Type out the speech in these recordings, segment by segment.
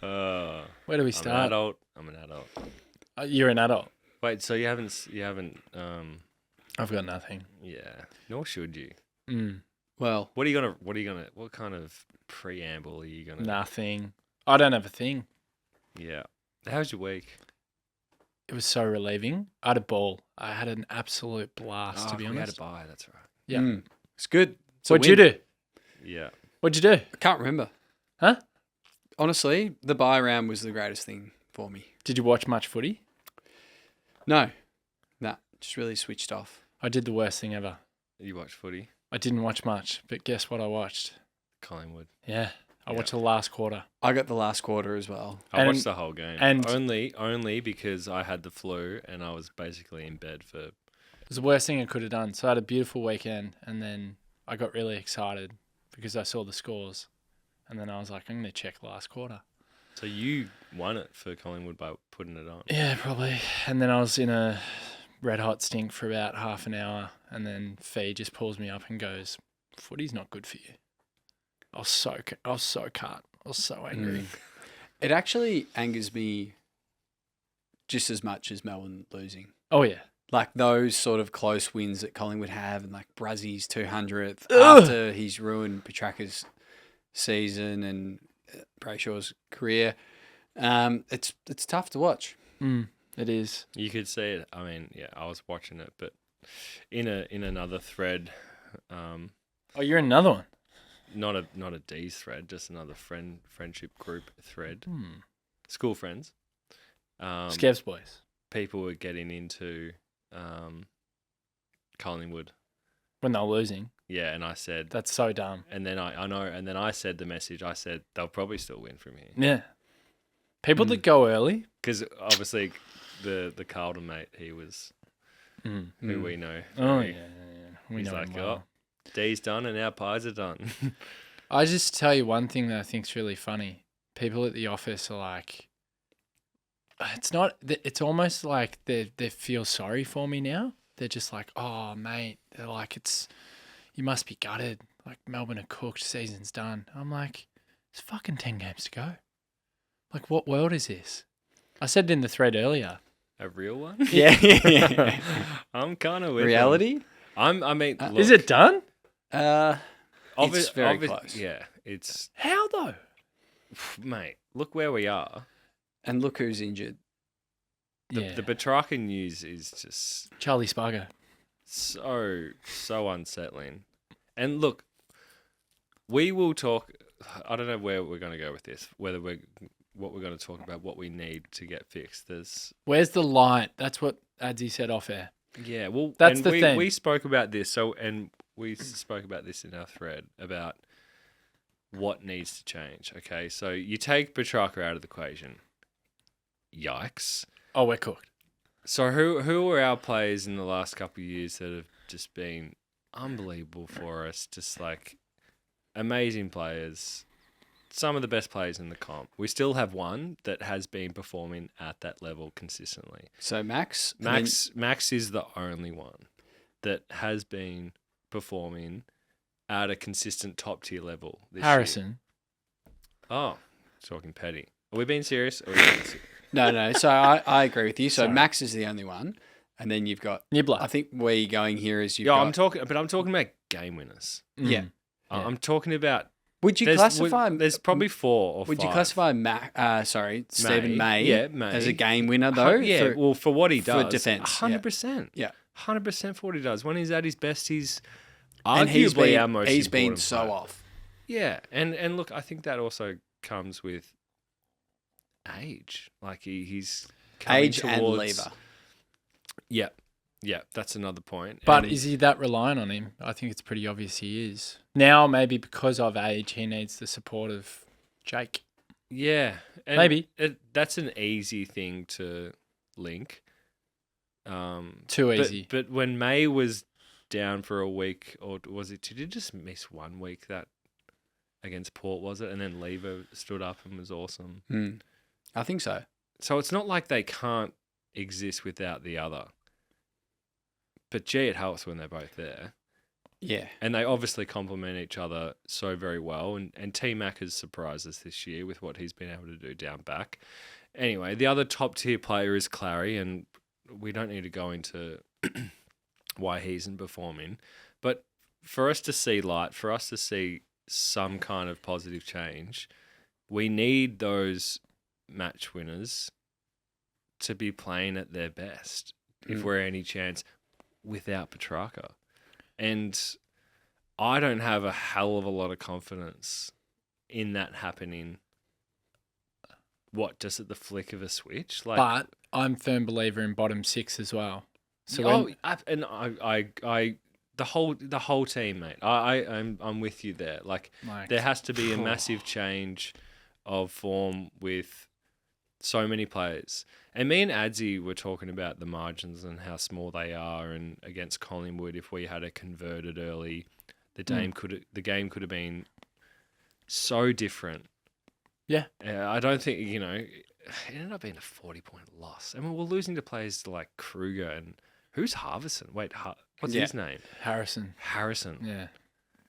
Where do we start? I'm an adult. You're an adult. Wait, so you haven't, I've got nothing. yeah, nor should you. Well, What kind of preamble are you gonna? Nothing. I don't have a thing. Yeah. How's your week? It was so relieving. I had a ball. I had an absolute blast, to be We had honest. a bye, that's right. Yeah. it's good. It's a What'd you win. do? Yeah. What'd you do? I can't remember. Huh? Honestly, the bye round was the greatest thing for me. Did you watch much footy? No. Nah, just really switched off. I did the worst thing ever. You watch footy? I didn't watch much, but guess what I watched? Collingwood. Yeah. I Yeah. watched the last quarter. I got the last quarter as well. I watched the whole game. and- only because I had the flu and I was basically in bed for... It was the worst thing I could have done. So I had a beautiful weekend, and then I got really excited because I saw the scores. And then I was like, I'm going to check last quarter. So you won it for Collingwood by putting it on. Yeah, probably. And then I was in a red hot stink for about half an hour, and then Fee just pulls me up and goes, "Footy's not good for you." I was so cut. I was so angry. It actually angers me just as much as Melbourne losing. Oh yeah. Like those sort of close wins that Collingwood have, and like Brazzy's 200th Ugh. after he's ruined Petraka's season and Brayshaw's career. It's tough to watch. It is. You could see it. I mean, yeah, I was watching it, but in another thread, Oh, you're in another one. not a D's thread, just another friendship group thread, school friends. Scavs boys. People were getting into Collingwood. When they're losing. Yeah, and I said, That's so dumb. and then I know, and then I said the message. I said they'll probably still win from here Yeah. People that go early. because obviously the Carlton mate, he was who we know. Oh Very- yeah. We He's know like, him well. oh, D's done and our pies are done. I just tell you one thing that I think's really funny. People at the office are like, it's not. It's almost like they feel sorry for me now. They're just like, oh mate. They're like, you must be gutted. Like Melbourne are cooked. Season's done. I'm like, there's fucking 10 games to go. Like, what world is this? I said it in the thread earlier. A real one? Yeah. I'm kind of with Reality? them. I mean, look, Is it done? It's very close. Yeah, it's How though? mate. Look where we are. And look who's injured. The Petrarca news is just Charlie Spargo. so unsettling. And look, we will talk. I don't know where we're going to go with this. What we're going to talk about, what we need to get fixed. Where's the light? That's what Adzy said off air. Yeah, well, That's and the thing. We spoke about this. We spoke about this in our thread about what needs to change. Okay, so you take Petrarca out of the equation. Yikes. Oh, we're cooked. So who are our players in the last couple of years that have just been unbelievable for us? Just like amazing players. Some of the best players in the comp. We still have one that has been performing at that level consistently. So Max Max is the only one that has been performing at a consistent top tier level this Harrison. year. Oh, talking petty. Are we being serious? Or are we being serious? No. So I agree with you. So Sorry. Max is the only one, and then you've got. Nibbler. I think where you're going here is you've Yeah, got. I'm talking about game winners. Yeah. Yeah. I'm talking about. Would you classify? There's probably 4 or 5. Would you classify Stephen May, Yeah, May. as a game winner though? Yeah, for what he does, for defence, 100%. Yeah. 100% for what he does. When he's at his best, he's And arguably our most he's been important so player. off. Yeah, and look, I think that also comes with age. Like he's coming Age and towards, lever. Yeah, that's another point. But And is he that reliant on him? I think it's pretty obvious he is. Now, maybe because of age, he needs the support of Jake. yeah, and Maybe. that's an easy thing to link. Too easy. But when May was down for a week, or was it? Did he just miss 1 week that against Port? Was it? And then Lever stood up and was awesome. I think so. So it's not like they can't exist without the other. But gee, it helps when they're both there. Yeah. And they obviously complement each other so very well. And T-Mac has surprised us this year with what he's been able to do down back. Anyway, the other top-tier player is Clary, and we don't need to go into why he isn't performing. But for us to see light, for us to see some kind of positive change, we need those match winners to be playing at their best if we're any chance without Petrarca. And I don't have a hell of a lot of confidence in that happening. What, just at the flick of a switch? But I'm a firm believer in bottom 6 as well. So the whole team, mate. I'm with you there. There has to be a massive change of form with so many players. And me and Adzy were talking about the margins and how small they are, and against Collingwood, if we had converted early, the game could have been so different. Yeah. I don't think, it ended up being a 40-point loss. I mean, we're losing to players like Kruger and who's Harvison? Wait, what's his name? Harrison. Yeah.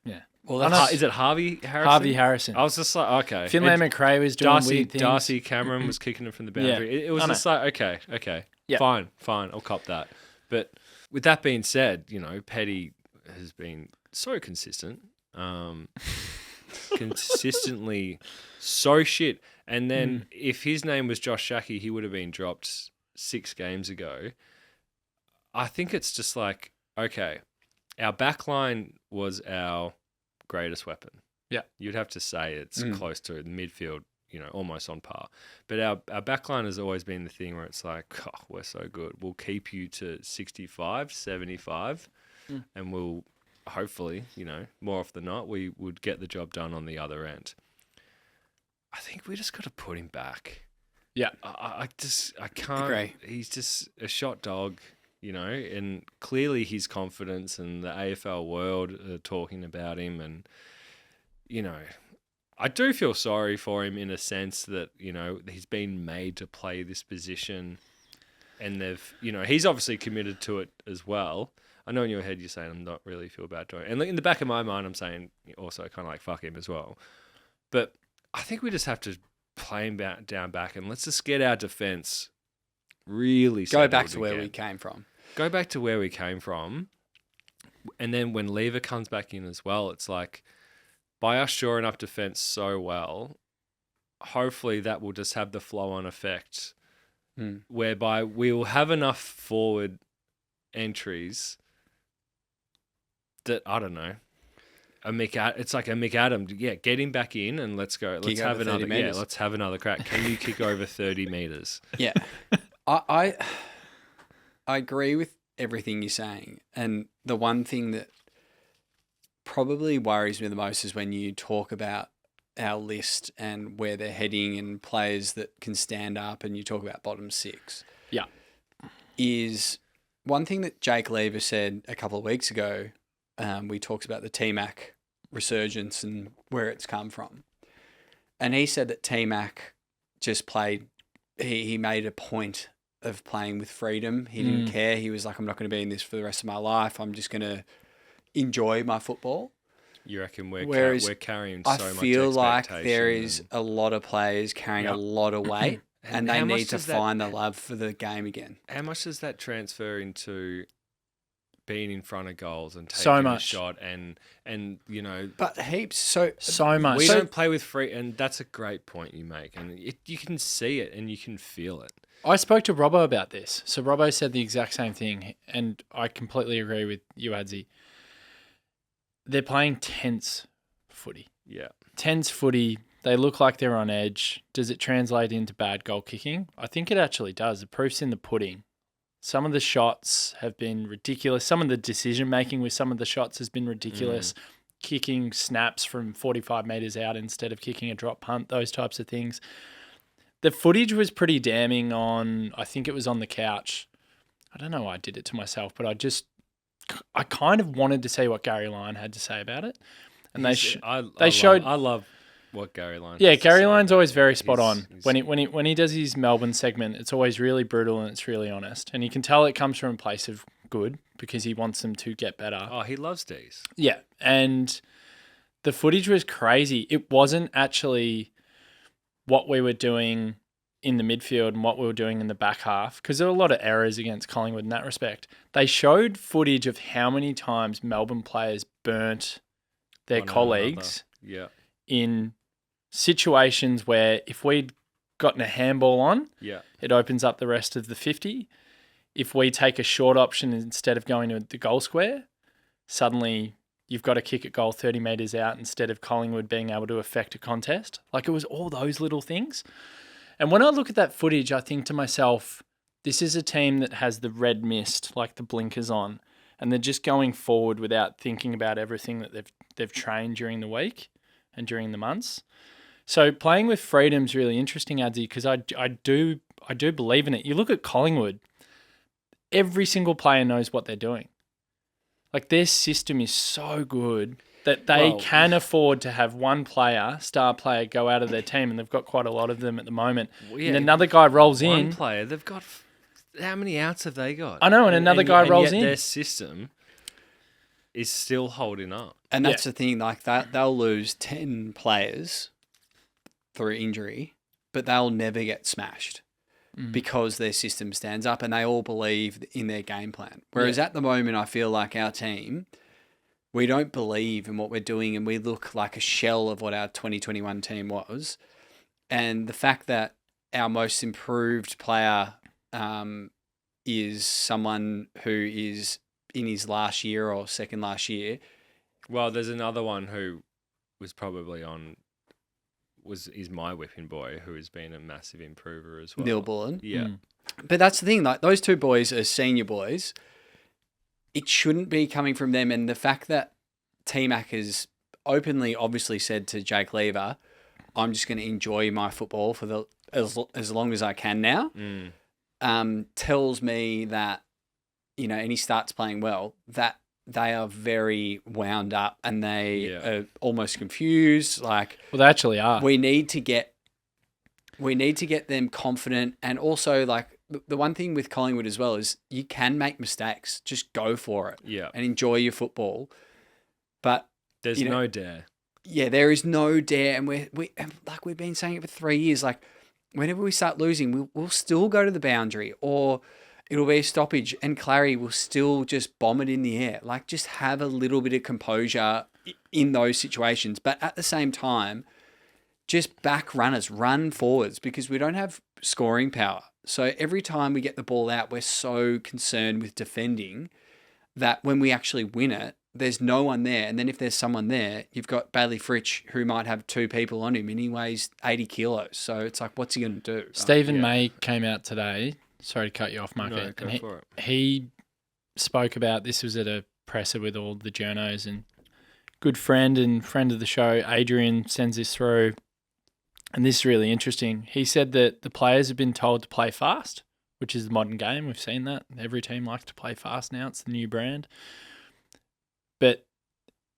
Yeah. Well, is it Harvey Harrison? Harvey Harrison. I was just like, okay. Finlay McRae was doing weird things. Darcy Cameron was kicking him from the boundary. Yeah. It was just like, okay. Yeah. Fine, I'll cop that. But with that being said, Petty has been so consistent. Consistently so shit. And then if his name was Josh Shackey, he would have been dropped 6 games ago. I think it's just like, okay, our backline was our greatest weapon. Yeah. You'd have to say it's close to the midfield, almost on par. But our backline has always been the thing where it's like, oh, we're so good. We'll keep you to 65, 75, and we'll hopefully, more often than not, we would get the job done on the other end. I think we just got to put him back. Yeah. I can't. Agree. He's just a shot dog, and clearly his confidence and the AFL world are talking about him. And, I do feel sorry for him in a sense that, he's been made to play this position and they've, he's obviously committed to it as well. I know in your head you're saying I'm not really feel bad doing it. And in the back of my mind, I'm saying also kind of like fuck him as well. But I think we just have to play him down back and let's just get our defence really go back to again. where we came from. Go back to where we came from. And then when Lever comes back in as well, it's like by us shoring up defence so well, hopefully that will just have the flow-on effect whereby we will have enough forward entries that, I don't know, it's like a McAdam. Yeah, get him back in and let's go. Let's have another. Yeah, let's have another crack. Can you kick over 30 meters? Yeah, I agree with everything you're saying, and the one thing that probably worries me the most is when you talk about our list and where they're heading and players that can stand up, and you talk about bottom 6. Yeah, is one thing that Jake Lever said a couple of weeks ago. We talked about the T-Mac resurgence and where it's come from. And he said that T-Mac just played, he made a point of playing with freedom. He didn't care. He was like, I'm not going to be in this for the rest of my life. I'm just going to enjoy my football. You reckon we're carrying so much expectation? I feel like there is a lot of players carrying a lot of weight and they need to find the love for the game again. How much does that transfer into being in front of goals and taking so much a shot and but heaps so much. We don't play with free, and that's a great point you make, and you can see it and you can feel it. I spoke to Robbo about this. So Robbo said the exact same thing, and I completely agree with you, Adzy. They're playing tense footy. Yeah. Tense footy. They look like they're on edge. Does it translate into bad goal kicking? I think it actually does. The proof's in the pudding. Some of the shots have been ridiculous. Some of the decision-making with some of the shots has been ridiculous. Kicking snaps from 45 metres out instead of kicking a drop punt, those types of things. The footage was pretty damning on, I think it was on the couch. I don't know why I did it to myself, but I kind of wanted to see what Gary Lyon had to say about it. And I love what Gary Lyon. Yeah, Gary Lyon's always very spot on. When he does his Melbourne segment, it's always really brutal and it's really honest. And you can tell it comes from a place of good because he wants them to get better. Oh, he loves D's. Yeah, and the footage was crazy. It wasn't actually what we were doing in the midfield and what we were doing in the back half, because there were a lot of errors against Collingwood in that respect. They showed footage of how many times Melbourne players burnt their One colleagues Yeah. in situations where if we'd gotten a handball on, Yeah. it opens up the rest of the 50. If we take a short option instead of going to the goal square, suddenly you've got to kick at goal 30 metres out instead of Collingwood being able to affect a contest. Like, it was all those little things. And when I look at that footage, I think to myself, this is a team that has the red mist, like the blinkers on, and they're just going forward without thinking about everything that they've trained during the week and during the months. So playing with freedom's really interesting, Adzy, because I do believe in it. You look at Collingwood, every single player knows what they're doing. Like, their system is so good that they can afford to have one player, star player, go out of their team, and they've got quite a lot of them at the moment. Yeah, and another guy rolls one in. player, they've got how many outs have they got? I know, and another guy rolls yet in. Their system is still holding up. And that's the thing, like that they'll lose 10 players through injury, but they'll never get smashed because their system stands up and they all believe in their game plan. Whereas at the moment, I feel like our team, we don't believe in what we're doing and we look like a shell of what our 2021 team was. And the fact that our most improved player is someone who is in his last year or second last year. Well, there's another one who was probably is my whipping boy, who has been a massive improver as well. Neil Bullen. Yeah. But that's the thing, like those two boys are senior boys. It shouldn't be coming from them. And the fact that T-Mac has openly obviously said to Jake Lever, I'm just going to enjoy my football for as long as I can now, tells me that, you know, and he starts playing well, that they are very wound up and they are almost confused. Like, Well, they actually are. we need to get them confident. And also, like, the one thing with Collingwood as well is you can make mistakes. Just go for it. Yeah. And enjoy your football. But There's no dare. yeah, there is no dare. And we've been saying it for 3 years. Like, whenever we start losing, we'll still go to the boundary or it'll be a stoppage and Clary will still just bomb it in the air. Like, just have a little bit of composure in those situations. But at the same time, just back runners, run forwards, because we don't have scoring power. So every time we get the ball out, we're so concerned with defending that when we actually win it, there's no one there. And then if there's someone there, you've got Bailey Fritsch, who might have two people on him and he weighs 80 kilos. So it's like, what's he going to do? Stephen May came out today. Sorry to cut you off, Mark. No, go for it. He spoke about, this was at a presser with all the journos, and good friend and friend of the show, Adrian, sends this through. And this is really interesting. He said that the players have been told to play fast, which is the modern game. We've seen that. Every team likes to play fast now. It's the new brand. But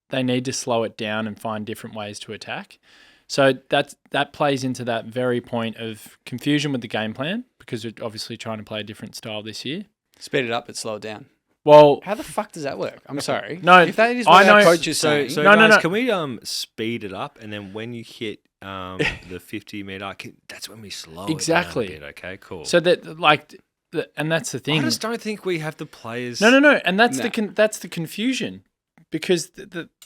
they need to slow it down and find different ways to attack. So that plays into that very point of confusion with the game plan, because we're obviously trying to play a different style this year. Speed it up but slow it down. Well, How the fuck does that work? I'm sorry. No, if that is what I our know- coach is So, saying. so No, no, guys, no. can we speed it up, and then when you hit the 50 meter, that's when we slow Exactly. it down a bit. Okay, cool. so that and that's the thing. I just don't think we have the players. No, and that's No. that's the confusion, because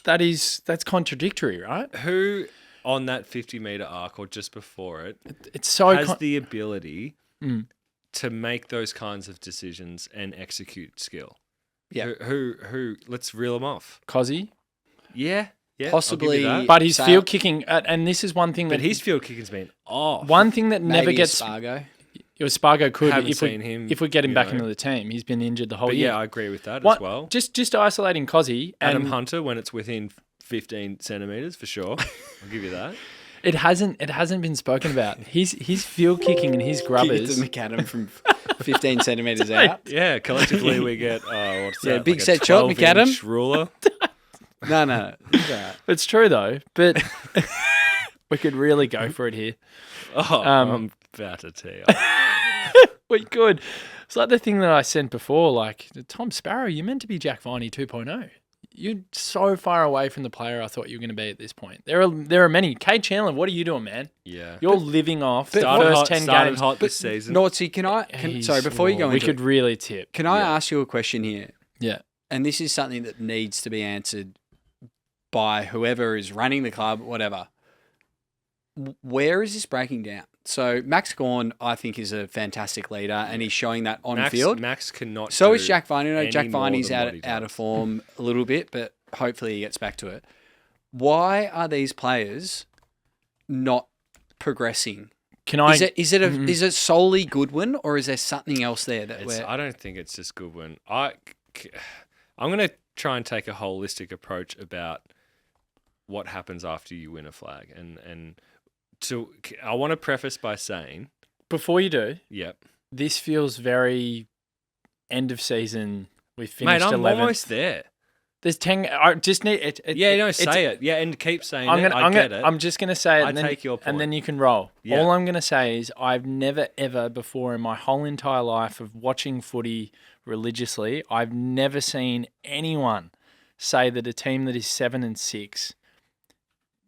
that's contradictory, right? Who on that 50 meter arc or just before it It's so has the ability Mm. to make those kinds of decisions and execute skill? Yeah. Who? Let's reel them off. Cozzy, Yeah. I'll Possibly- give you that. but his So- field kicking, and this is one thing But that his field kicking's been off. one thing that never Maybe gets. Spargo. It was Spargo could, but Haven't if we seen him, if we get him you back know. into the team, he's been injured the whole But year. yeah, I agree with that What- as well. Just isolating Cozzy, Adam and Hunter when it's within 15 centimeters for sure. I'll give you that. it hasn't been spoken about. His field kicking and his Kick it grubbers. to McAdam from 15 centimetres out. Yeah, collectively we get what's Yeah, that? big like a set shot, 12-inch ruler. No. It's all right. It's true though, but we could really go for it here. Oh, Um, I'm about to tee up. We could, It's like the thing that I sent before, like, Tom Sparrow, you're meant to be Jack Viney 2.0. You're so far away from the player I thought you were going to be at this point. There are many. Kate Chandler, what are you doing, man? Yeah. You're living off the Started first hot, 10 started games. hot this season. Naughtsie, sorry, before you go we into could really tip. can I ask you a question here? Yeah. And this is something that needs to be answered by whoever is running the club, whatever. Where is this breaking down? So Max Gawn, I think, is a fantastic leader, and he's showing that on field. Max cannot. So do is Jack Viney. any Jack more Viney's than what he out of does. form a little bit, but hopefully he gets back to it. Why are these players not progressing? Is it solely Goodwin, or is there something else there that I don't think it's just Goodwin. I'm going to try and take a holistic approach about what happens after you win a flag, and I want to preface by saying, Before you do, yep, this feels very end of season. We finished mate, I'm 11th. almost there. There's 10. I just need it. Say it. Yeah, and keep saying I get it. I'm just going to say it. I and then, take your point. And then you can roll. Yeah. All I'm going to say is I've never, ever before in my whole entire life of watching footy religiously, I've never seen anyone say that a team that is 7-6,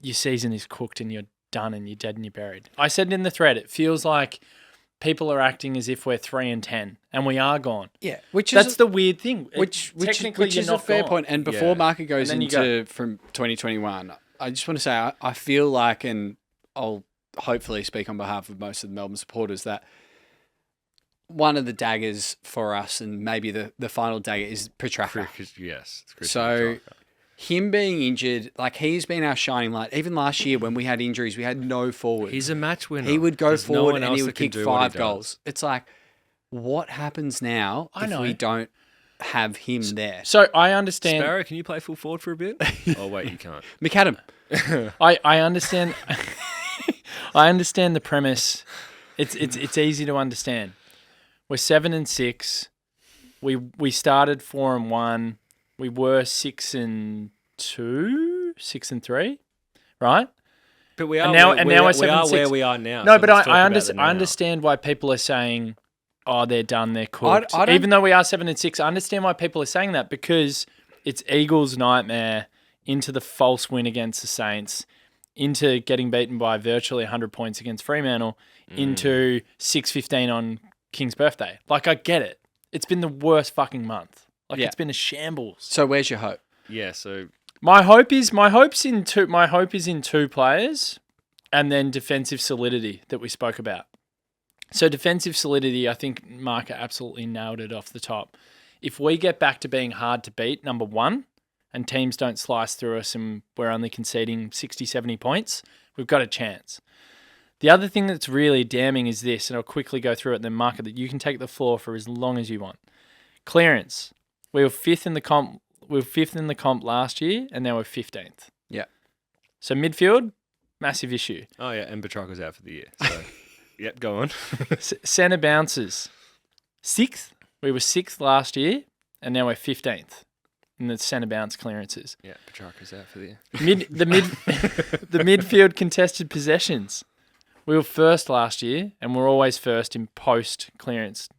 your season is cooked and you're done and you're dead and you're buried. I said in the thread, it feels like people are acting as if we're 3-10 and we are gone. Yeah, that's the weird thing. Which Technically, is you're not a fair gone. point. And before Marca goes And then you into from 2021, I just want to say I feel like, and I'll hopefully speak on behalf of most of the Melbourne supporters, that one of the daggers for us, and maybe the final dagger, is Petrarca. Yes. So him being injured, like, he's been our shining light. Even last year when we had injuries, we had no forward. He's a match winner. He would go There's no forward one and else he that would can kick do what he 5 does. goals. It's like, what happens now if we don't have him there? So I understand. Sparrow, can you play full forward for a bit? Oh wait, you can't. McAdam. I understand. I understand the premise. It's easy to understand. We're 7-6. We started 4-1. We were 6-2, 6-3, right? But we are And now we're we are 7-6. where we are now. No, so but let's talk I about the now. understand why people are saying, "Oh, they're done, they're cooked." I don't- Even though we are 7-6, I understand why people are saying that, because it's Eagles' nightmare into the false win against the Saints, into getting beaten by virtually 100 points against Fremantle, into 6-15 on King's birthday. Like, I get it. It's been the worst fucking month. Like, it's been a shambles. So where's your hope? Yeah, so My hope is in two players, and then defensive solidity that we spoke about. So defensive solidity, I think Marca absolutely nailed it off the top. If we get back to being hard to beat, number one, and teams don't slice through us and we're only conceding 60, 70 points, we've got a chance. The other thing that's really damning is this, and I'll quickly go through it, then Marca, that you can take the floor for as long as you want. Clearance. We were fifth in the comp. Last year, and now we're 15th. Yeah. So midfield, massive issue. oh yeah, and Petrarca's out for the year. So yep, go on. Centre bounces, 6th. We were 6th last year, and now we're 15th in the centre bounce clearances. Yeah, Petrarca's out for the year. The midfield contested possessions. We were first last year, and we're always first in post clearance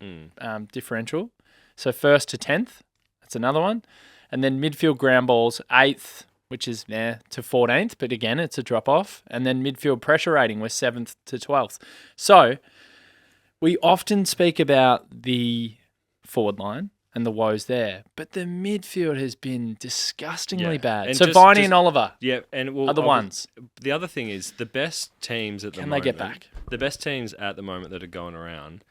differential. So 1st to 10th. That's another one. And then midfield ground balls, 8th, which is to 14th, but again, it's a drop-off. And then midfield pressure rating, we're 7th to 12th. So we often speak about the forward line and the woes there, but the midfield has been disgustingly bad. And so Viney and Oliver Yeah, and are the ones. The other thing is the best teams at the Can moment. they get back? The best teams at the moment that are going around,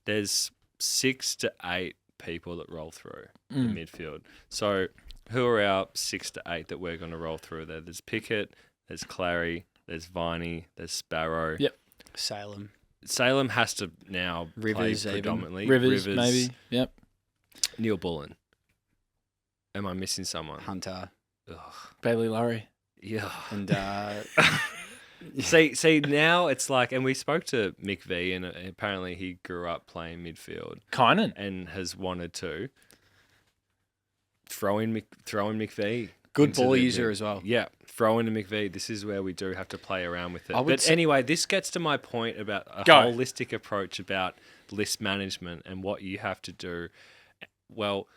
there's 6 to 8 people that roll through the midfield. So who are our 6 to 8 that we're going to roll through there? There's Pickett, there's Clary, there's Viney, there's Sparrow. Yep. Salem has to now Rivers play even. predominantly. Rivers, maybe. Yep. Neil Bullen. Am I missing someone? Hunter. Ugh. Bailey Laurie. Yeah. And See, now it's like, and we spoke to Mick V, and apparently he grew up playing midfield Kynan. and has wanted to throw in Mick V. Good into ball the user mid. as well. Yeah, throw into McVee. This is where we do have to play around with it. I would But say- anyway, this gets to my point about a Go. holistic approach about list management and what you have to do. Well,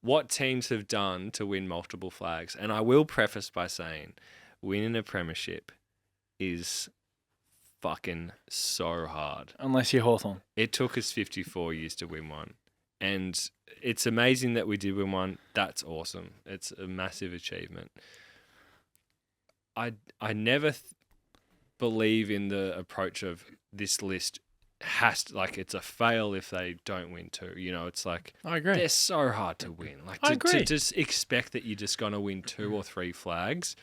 what teams have done to win multiple flags. And I will preface by saying winning a premiership is fucking so hard. Unless you're Hawthorn. It took us 54 years to win one. And it's amazing that we did win one. That's awesome. It's a massive achievement. I never believe in the approach of this list has to, like, it's a fail if they don't win two. You know, it's like I agree. they're so hard to win. Like I to agree. just expect that you're just going to win 2 or 3 flags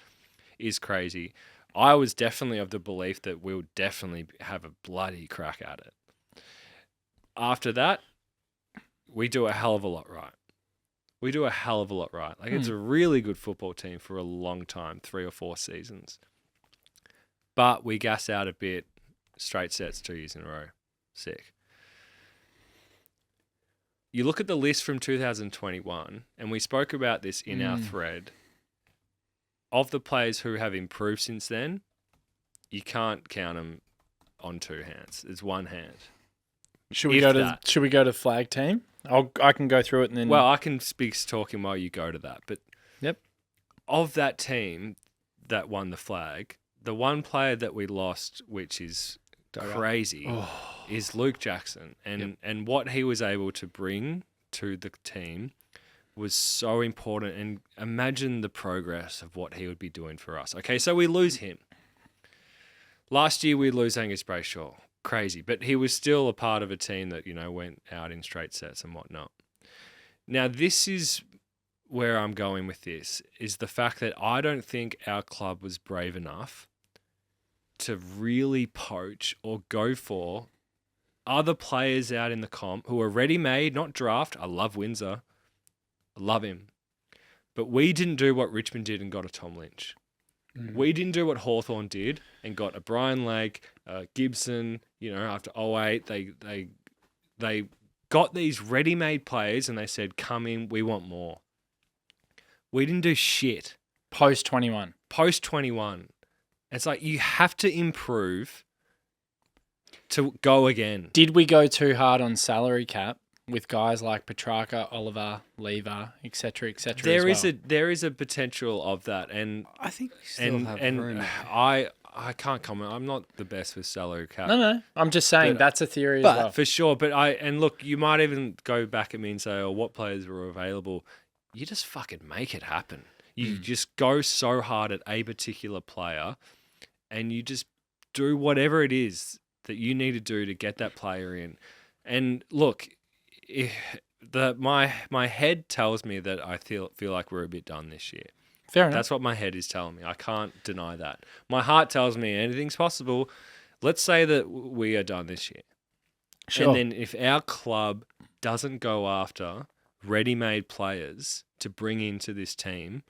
is crazy. I was definitely of the belief that we'll definitely have a bloody crack at it. After that, we do a hell of a lot right. Like, it's a really good football team for a long time, 3 or 4 seasons. But we gas out a bit, straight sets 2 years in a row. Sick. You look at the list from 2021, and we spoke about this in our thread. Of the players who have improved since then, you can't count them on 2 hands. It's 1 hand. Should we If go to that. Should we go to flag team? I can go through it and then. Well, I can speak talking while you go to that. But Yep. of that team that won the flag, the one player that we lost, which is crazy, is Luke Jackson. And what he was able to bring to the team was so important. And imagine the progress of what he would be doing for us. Okay, so we lose him. Last year we lose Angus Brayshaw. Crazy. But he was still a part of a team that, you know, went out in straight sets and whatnot. Now, this is where I'm going with this, is the fact that I don't think our club was brave enough to really poach or go for other players out in the comp who are ready-made, not draft. I love Windsor. I love him. But we didn't do what Richmond did and got a Tom Lynch. We didn't do what Hawthorn did and got a Brian Lake, Gibson. You know, after 08, they got these ready-made players and they said, come in, we want more. We didn't do shit. post 21. Post 21. It's like you have to improve to go again. Did we go too hard on salary cap with guys like Petrarca, Oliver, Lever, etc., etc.? There is a potential of that, and I think we still have room. I can't comment. I'm not the best with salary cap. No. I'm just saying But- that's a theory but as well. For sure, but look, you might even go back at me and say, "Oh, what players were available?" You just fucking make it happen. You just go so hard at a particular player, and you just do whatever it is that you need to do to get that player in. And look, my head tells me that I feel like we're a bit done this year. Fair enough. That's what my head is telling me. I can't deny that. My heart tells me anything's possible. Let's say that we are done this year. Sure. And then if our club doesn't go after ready-made players to bring into this team,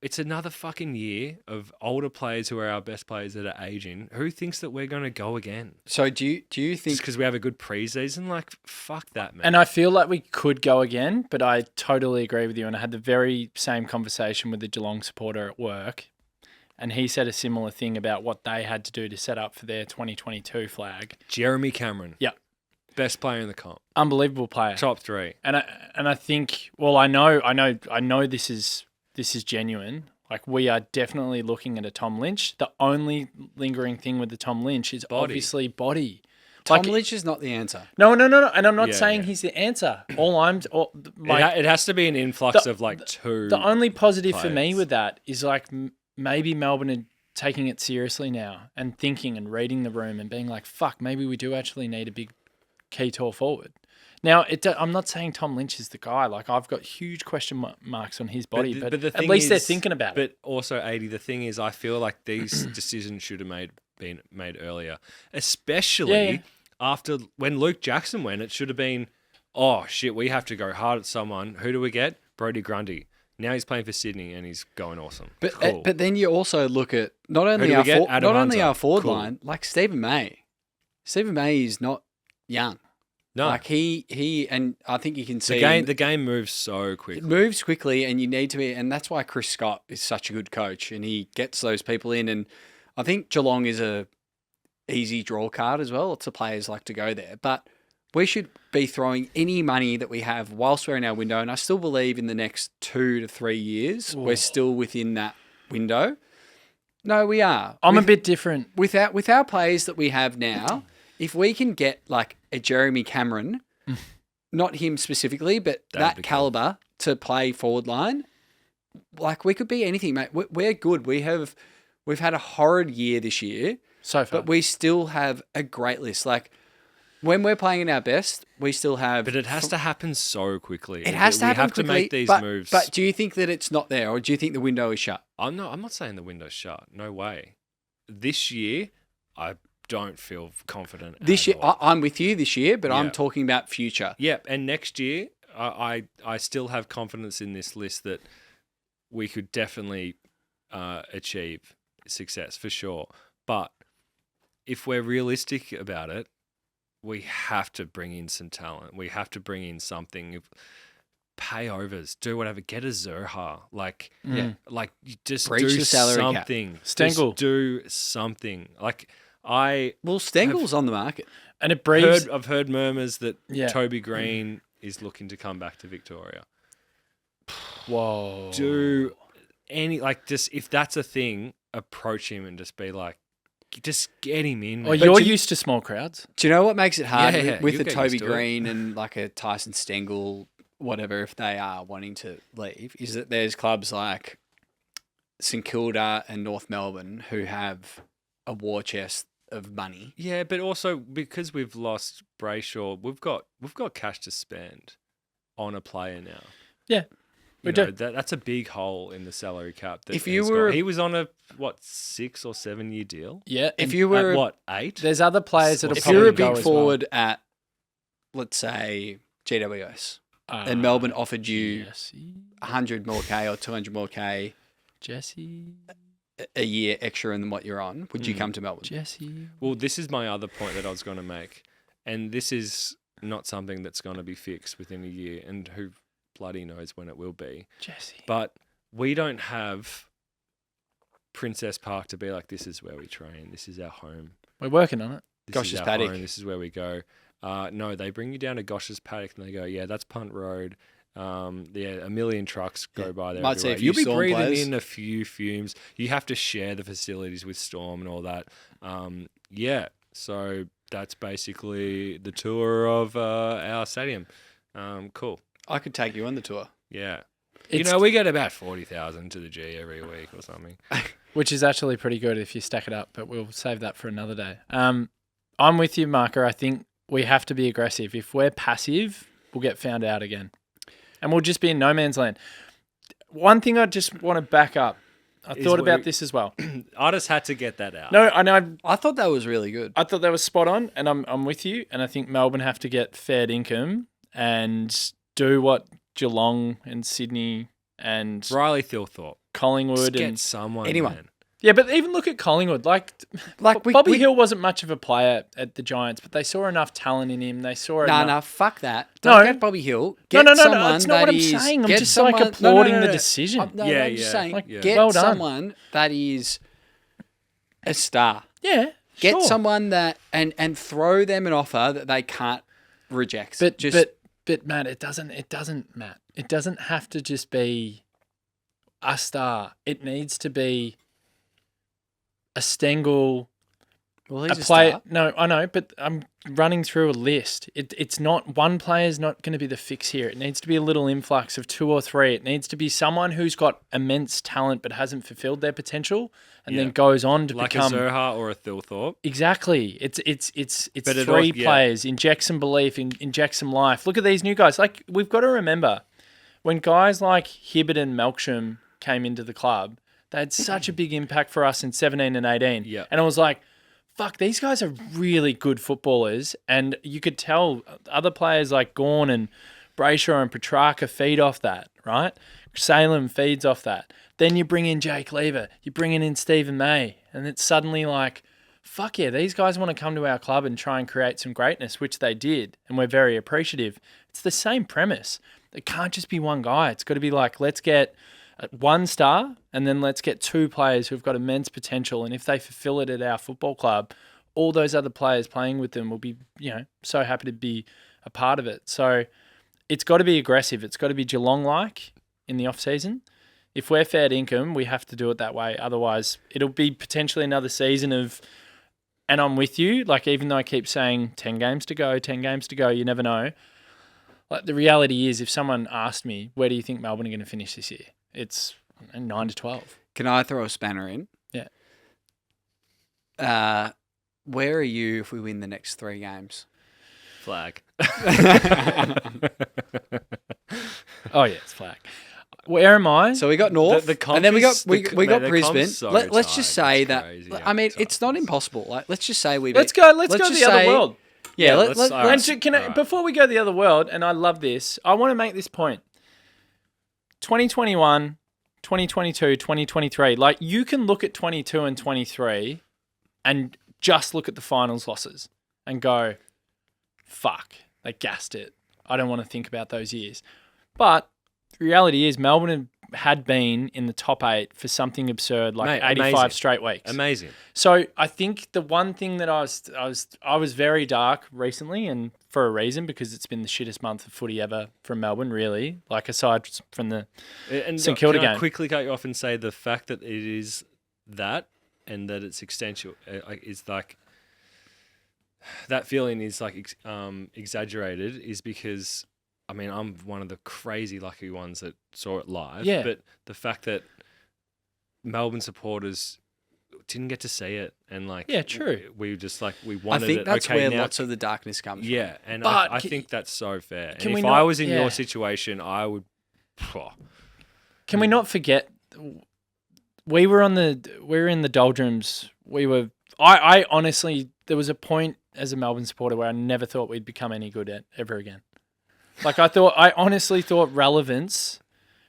it's another fucking year of older players who are our best players that are aging. Who thinks that we're going to go again? So do you Just think because we have a good pre-season? Like, fuck that, man. And I feel like we could go again, but I totally agree with you. And I had the very same conversation with the Geelong supporter at work. And he said a similar thing about what they had to do to set up for their 2022 flag. Jeremy Cameron. Yeah. Best player in the comp. Unbelievable player. Top 3. And I think, well, I know this is genuine. Like, we are definitely looking at a Tom Lynch. The only lingering thing with the Tom Lynch is Body. obviously body. Tom Like, Lynch is not the answer? No. And I'm not Yeah, saying yeah. he's the answer. It has to be an influx of like 2. The only positive for me players. with that is like maybe Melbourne are taking it seriously now and thinking and reading the room and being like, fuck, maybe we do actually need a big key tall forward. Now, I'm not saying Tom Lynch is the guy. Like, I've got huge question marks on his body, but the at thing least they're is- thinking about it. But also, 80, the thing is, I feel like these decisions should have been made earlier, especially Yeah. after when Luke Jackson went. It should have been, oh shit, we have to go hard at someone. Who do we get? Brody Grundy. Now he's playing for Sydney and he's going awesome. But Cool. but then you also look at not do only we our get? Adam not only Hunter. our forward Cool. line, like Stephen May. Stephen May is not young. No, Like he, and I think you can see the game moves so it quickly. moves quickly, and you need to be, and that's why Chris Scott is such a good coach, and he gets those people in. And I think Geelong is a easy draw card as well. Lots of players like to go there, but we should be throwing any money that we have whilst we're in our window. And I still believe in the next 2 to 3 years, we're still within that window. No, we are. I'm a bit different. With our players that we have now, if we can get like a Jeremy Cameron, not him specifically, but That'd be that caliber to play forward line, like we could be anything, mate. We're good. We've had a horrid year this year, So far. but we still have a great list. Like when we're playing in our best, we still have. But it has to happen so quickly. It has to happen We have quickly, to make these but, moves. But do you think that it's not there, or do you think the window is shut? I'm not saying the window's shut. No way. This year, I don't feel confident. This at year, all. I'm with you this year, but Yeah. I'm talking about future. Yeah, and next year, I still have confidence in this list that we could definitely achieve success for sure. But if we're realistic about it, we have to bring in some talent. We have to bring in something. Pay overs, do whatever. Get a Zerha, like you just Breach do the salary cap. something. Stengel. Just do something. Like Well, Stengel's on the market. And it breathes. I've heard murmurs that Yeah. Toby Greene is looking to come back to Victoria. Whoa. Do any just if that's a thing, approach him and just be like, just get him in. Oh, man. you're used to small crowds. Do you know what makes it hard Yeah, with you the get Toby used to it. Greene and like a Tyson Stengel, whatever, if they are wanting to leave, is that there's clubs like St Kilda and North Melbourne who have a war chest of money. Yeah, but also because we've lost Brayshaw, we've got cash to spend on a player now. Yeah. You We know, do. that's a big hole in the salary cap. That If you he's were- got. He was on a 6 or 7 year deal. Yeah. If and you were, At what 8? there's other players that'll if probably you're a go big as forward at, let's say, GWS, well. and Melbourne offered you Jesse. 100 more K or 200 more K Jesse. a year extra than what you're on, would you come to Melbourne? Jesse. Well, this is my other point that I was going to make, and this is not something that's going to be fixed within a year, and who bloody knows when it will be. Jesse. But we don't have Princess Park to be like, this is where we train, this is our home. We're working on it. This Gosh's is our paddock. home, this is where we go. No, they bring you down to Gosh's paddock and they go, yeah, that's Punt Road. A million trucks go by there. Might see a everywhere. few You'll be Storm breathing players. in a few fumes. You have to share the facilities with Storm and all that. Yeah, so that's basically the tour of our stadium. Cool. I could take you on the tour. Yeah. It's- we get about 40,000 to the G every week or something. Which is actually pretty good if you stack it up, but we'll save that for another day. I'm with you, Marca. I think we have to be aggressive. If we're passive, we'll get found out again. And we'll just be in no man's land. One thing I just want to back up. I Is thought about we- this as well. I just had to get that out. No, I know. I thought that was really good. I thought that was spot on, and I'm with you. And I think Melbourne have to get fair income and do what Geelong and Sydney and Riley Thilthorpe. Collingwood Just get and someone. Anyone. Man. yeah, but even look at Collingwood. Like Bobby Hill wasn't much of a player at the Giants, but they saw enough talent in him. They saw Nah, enough. fuck that. No. Don't get Bobby Hill. Get No. someone That's not what I'm that is- saying. I'm get just like someone- applauding the decision. I'm Yeah, just yeah, saying, like, get well done. someone that is a star. Yeah, Get sure. someone that and throw them an offer that they can't reject. But Matt, it doesn't Matt. It doesn't have to just be a star. It needs to be a Stengel, well, a he's a player. star. No, I know, but I'm running through a list. It's not one player's not going to be the fix here. It needs to be a little influx of 2 or 3. It needs to be someone who's got immense talent but hasn't fulfilled their potential, and then Yeah. goes on to Like become a Zerha or a Thilthorpe. exactly. It's But it 3 al- yeah. players. Inject some belief, inject some life. Look at these new guys. Like we've got to remember when guys like Hibbert and Melksham came into the club, they had such a big impact for us in 17 and 18. Yeah. And I was like, fuck, these guys are really good footballers. And you could tell other players like Gawn and Brayshaw and Petrarca feed off that, right? Salem feeds off that. Then you bring in Jake Lever, you bring in Stephen May, and it's suddenly like, fuck yeah, these guys want to come to our club and try and create some greatness, which they did, and we're very appreciative. It's the same premise. It can't just be one guy. It's got to be like, let's get one star and then let's get two players who've got immense potential, and if they fulfill it at our football club, all those other players playing with them will be, so happy to be a part of it. So it's got to be aggressive. It's got to be Geelong-like in the off-season. If we're fair income, we have to do it that way. Otherwise, it'll be potentially another season of, and I'm with you, like even though I keep saying 10 games to go, you never know. Like the reality is, if someone asked me, where do you think Melbourne are going to finish this year? It's 9 to 12. Can I throw a spanner in? Yeah. Where are you if we win the next 3 games? Flag. Oh yeah, it's flag. Where am I? So we got North, The comp and then we got is- we the- got the Brisbane. comp's so Let's just tight. say It's that. crazy I mean, how it's tight not it is. impossible. Like, let's just say we. Let's go. Let's go just to the other say- world. Yeah, let's- let's. all right. And Alright. before we go to the other world, and I love this, I want to make this point. 2021, 2022, 2023. Like, you can look at 22 and 23 and just look at the finals losses and go, fuck, they gassed it. I don't want to think about those years. But the reality is Melbourne had been in the top 8 for something absurd, like Mate, 85 amazing. straight weeks. Amazing. So I think the one thing that I was very dark recently, and for a reason, because it's been the shittest month of footy ever from Melbourne, really. Like, aside from the And St Kilda can I game. quickly cut you off and say the fact that it is that and that it's extensive is like that feeling is like exaggerated is because I mean I'm one of the crazy lucky ones that saw it live. Yeah. But the fact that Melbourne supporters didn't get to see it and like Yeah, true. we just like we I wanted think it. that's okay, where now, lots of the darkness comes from. yeah, and But I think that's so fair. can And we if not- I was in yeah. your situation, I would. Can we not forget we were in the doldrums. I honestly, there was a point as a Melbourne supporter where I never thought we'd become any good at ever again. Like, I honestly thought relevance,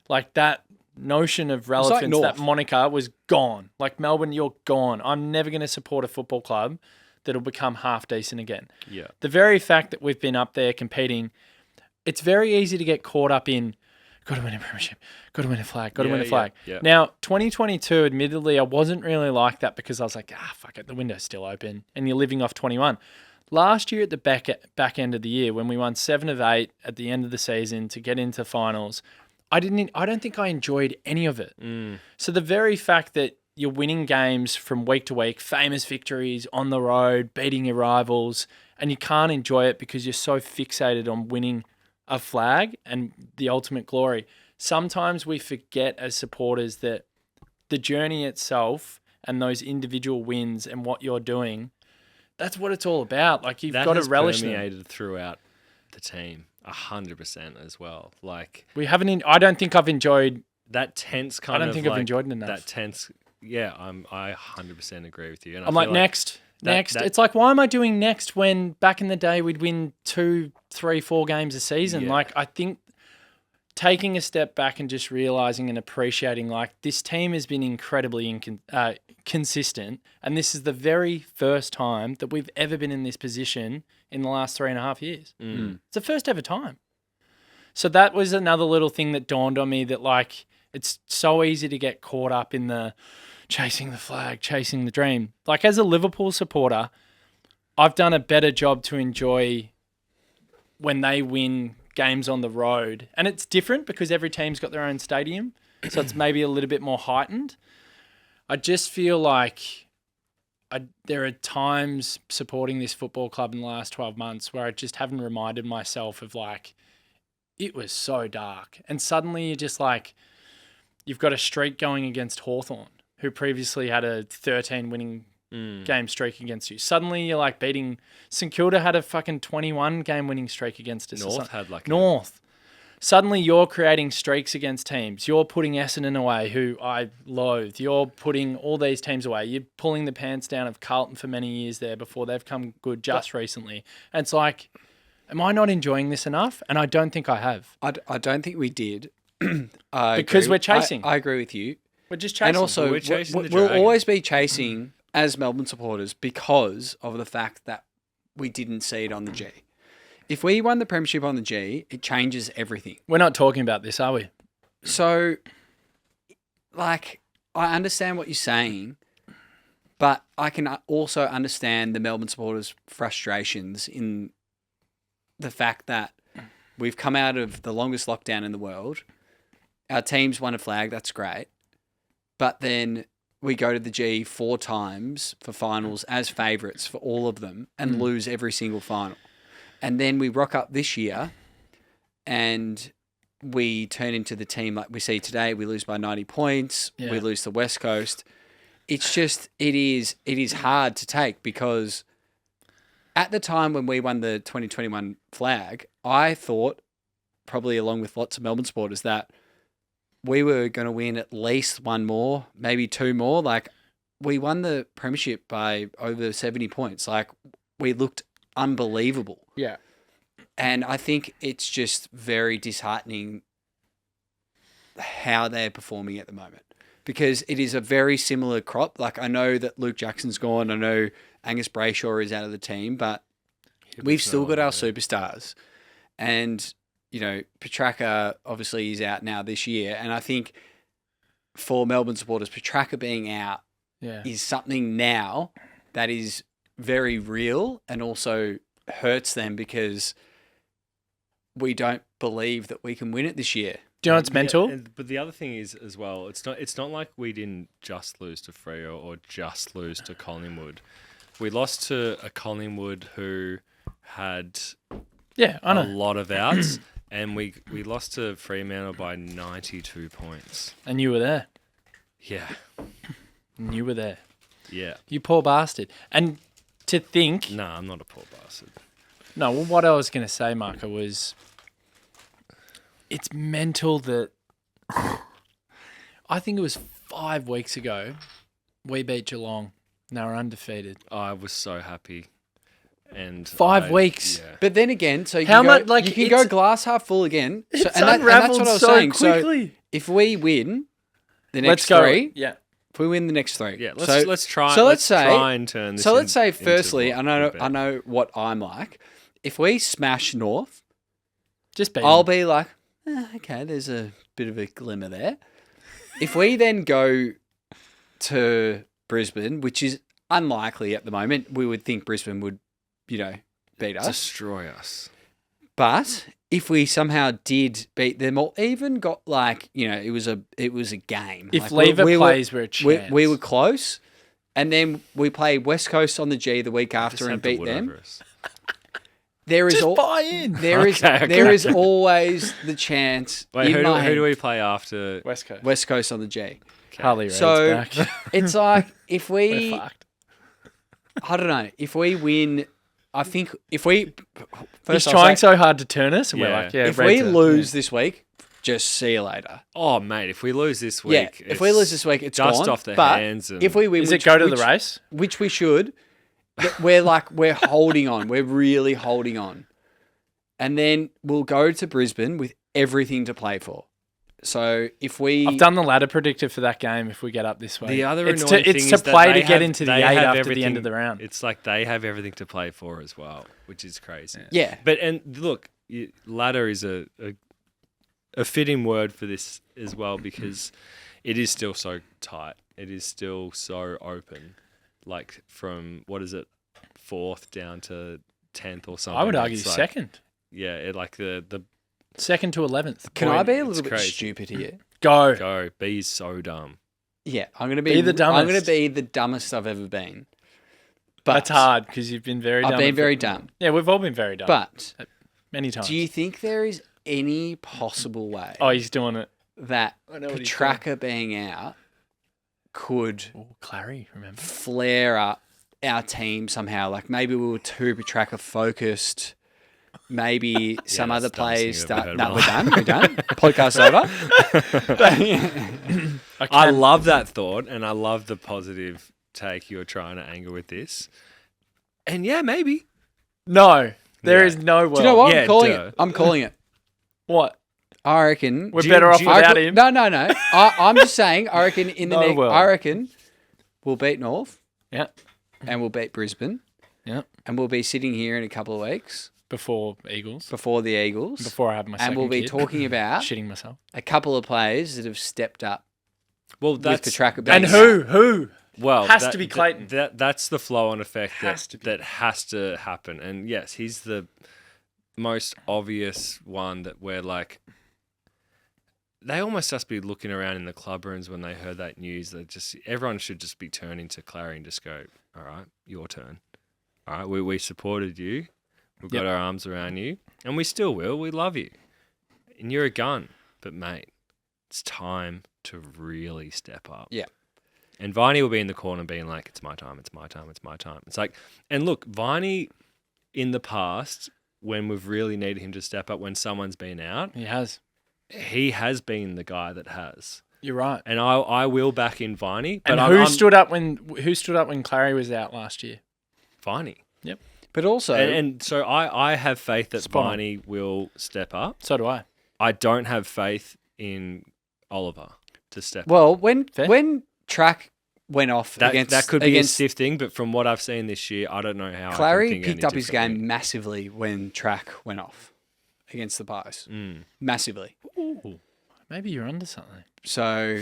like that notion of like relevance, North. that moniker was gone. Like, Melbourne, you're gone. I'm never going to support a football club that'll become half decent again. Yeah. The very fact that we've been up there competing, it's very easy to get caught up in, got to win a premiership, got to win a flag, got to Yeah, win a flag. yeah. Now, 2022, admittedly, I wasn't really like that because I was like, fuck it, the window's still open, and you're living off 21. Last year at the back end of the year, when we won 7 of 8 at the end of the season to get into finals, I don't think I enjoyed any of it. So the very fact that you're winning games from week to week, famous victories on the road, beating your rivals, and you can't enjoy it because you're so fixated on winning a flag and the ultimate glory. Sometimes we forget as supporters that the journey itself and those individual wins and what you're doing, that's what it's all about. Like, you've That got to has relish them. permeated throughout the team 100% as well. Like We haven't. I don't think I've enjoyed. that tense kind of. I don't think I've like, enjoyed it enough. That tense. Yeah, I 100% agree with you. And I I'm feel like, next. that- It's like, why am I doing next when back in the day we'd win 2, 3, 4 games a season? Yeah. Like, I think taking a step back and just realizing and appreciating, like, this team has been incredibly consistent, and this is the very first time that we've ever been in this position in the last 3.5 years. It's the first ever time. So that was another little thing that dawned on me, that like, it's so easy to get caught up in the chasing the flag, chasing the dream. Like, as a Liverpool supporter, I've done a better job to enjoy when they win games on the road. And it's different because every team's got their own stadium, so it's maybe a little bit more heightened. I just feel like there are times supporting this football club in the last 12 months where I just haven't reminded myself of, like, it was so dark. And suddenly you're just like, you've got a streak going against Hawthorn, who previously had a 13 winning game streak against you. Suddenly you're like beating St Kilda, had a fucking 21 game winning streak against us. North had like North. Suddenly you're creating streaks against teams. You're putting Essendon away, who I loathe. You're putting all these teams away. You're pulling the pants down of Carlton for many years there before they've come good just recently. And it's like, am I not enjoying this enough? And I don't think I have. I don't think we did. Because we're chasing. I agree with you. We're just chasing. And also, We're chasing the we'll dragon. always be chasing as Melbourne supporters because of the fact that we didn't see it on the G. If we won the premiership on the G, it changes everything. We're not talking about this, are we? So, like, I understand what you're saying, but I can also understand the Melbourne supporters' frustrations in the fact that we've come out of the longest lockdown in the world. Our team's won a flag, that's great. But then we go to the G 4 times for finals as favourites for all of them and lose every single final. And then we rock up this year and we turn into the team like we see today. We lose by 90 points. Yeah. We lose to West Coast. It's just, it is hard to take because at the time when we won the 2021 flag, I thought, probably along with lots of Melbourne supporters, that we were going to win at least one more, maybe 2 more. Like, we won the premiership by over 70 points. Like, we looked unbelievable. Yeah. And I think it's just very disheartening how they're performing at the moment because it is a very similar crop. Like, I know that Luke Jackson's gone. I know Angus Brayshaw is out of the team, but we've still got our superstars. And, you know, Petrarca obviously is out now this year. And I think for Melbourne supporters, Petrarca being out is something now that is very real and also hurts them because we don't believe that we can win it this year. Do you know what's mental? But the other thing is as well, it's not like we didn't just lose to Freo or just lose to Collingwood. We lost to a Collingwood who had I know. a lot of outs, and we lost to Fremantle by 92 points. And you were there. Yeah. And you were there. Yeah. You poor bastard. And to think... No, I'm not a poor bastard. No, well, what I was going to say, Marco, was it's mental that I think it was 5 weeks ago we beat Geelong and they were undefeated. I was so happy. And 5 weeks. Yeah. But then again, so you How can, much, go, like, you can it's- go glass half full again. So, It's and that's unravelled what I was so saying. quickly. So if we win the Let's next go. 3, Yeah. if we win the next 3. Yeah, so, let's try. So let's try and turn this. So let's say, into firstly, what I we've been. know what I'm like. If we smash North, Just beat I'll them. be like, okay, there's a bit of a glimmer there. If we then go to Brisbane, which is unlikely at the moment, we would think Brisbane would, you know, beat us. Destroy us. But if we somehow did beat them, or even got like, you know, it was a game. If like, Lever plays, we're a chance. we were close, and then we play West Coast on the G the week after Just and have to beat wood them. over us. There is Just buy in. there is Okay. there is always the chance. Wait, in my who head, do we play after? West Coast. West Coast on the G. Harley Reid's So back. it's like if We're we, fucked. I don't know, if we win, I think if we He's first I'll trying say, so hard to turn us, and we're Yeah. like, yeah, if Reds we are- lose this week, just see you later. Oh, mate, if we lose this week, Yeah, if we lose this week, it's dust gone. off the but hands. And if we win, Is which, it go to which- the race? which we should, we're holding on. We're really holding on, and then we'll go to Brisbane with everything to play for. So if we, I've done the ladder predictor for that game if we get up this way. the other it's annoying to, thing it's is to that play they to get have- into the they 8 have after the everything- end of the round. It's like they have everything to play for as well, which is crazy. yeah, But and look, ladder is a fitting word for this as well because it is still so tight. It is still so open. Like from what is it, 4th down to 10th or something. I would argue It's like- second. Yeah, like the 2nd to 11th. can I point, be a it's little bit crazy. stupid here? Go. go. B is so dumb. Yeah, I'm gonna be Be the dumbest. I'm gonna be the dumbest I've ever been. But That's hard because you've been very dumb. I've been at very football. dumb. Yeah, we've all been very dumb. But many times. do you think there is any possible way Oh, he's doing it. that I know what he's Petrarca being out could Oh, Clary, remember? flare up our team somehow? Like maybe we were too Petrarca focused. Maybe some that's other the dumbest players thing I've ever that heard we're in done. We're done. Podcast's over. I love that thought, and I love the positive take you're trying to angle with this. And yeah, maybe. No, there Yeah. is no way. Do you know what? yeah, I'm calling duh. it. I'm calling it. What? I reckon We're Do you- better off do you- without him. No. I'm just saying. I reckon in the No next. world. I reckon we'll beat North. Yeah. and we'll beat Brisbane. Yeah. And we'll be sitting here in a couple of weeks Before Eagles. before the Eagles. Before I have my second and we'll be kid. talking about Shitting myself. a couple of players that have stepped up Well, with that's Petrarca. And who? well Has to be Clayton. That's the flow-on effect Has to be. that has to happen. And yes, he's the most obvious one that we're like. They almost just be looking around in the club rooms when they heard that news. That just everyone should just be turning to Clary and just go, "All right, your turn. All right, we supported you. We've got our arms around you, and we still will. We love you, and you're a gun. But mate, it's time to really step up." Yeah. And Viney will be in the corner being like, "It's my time. It's my time. It's my time." It's like, and look, Viney in the past when we've really needed him to step up when someone's been out. He has been the guy that has. You're right. And I will back in Viney. But And who stood up when Clary was out last year? Viney. Yep. But also... And so I have faith that Spot on. Viney will step up. So do I. I don't have faith in Oliver to step up. Well, Fair. when Track went off against... That could be against a stiff thing, but from what I've seen this year, I don't know how I Clary can think picked any up his differently. game massively when Track went off against the Pies. Massively. Ooh, maybe you're onto something. So,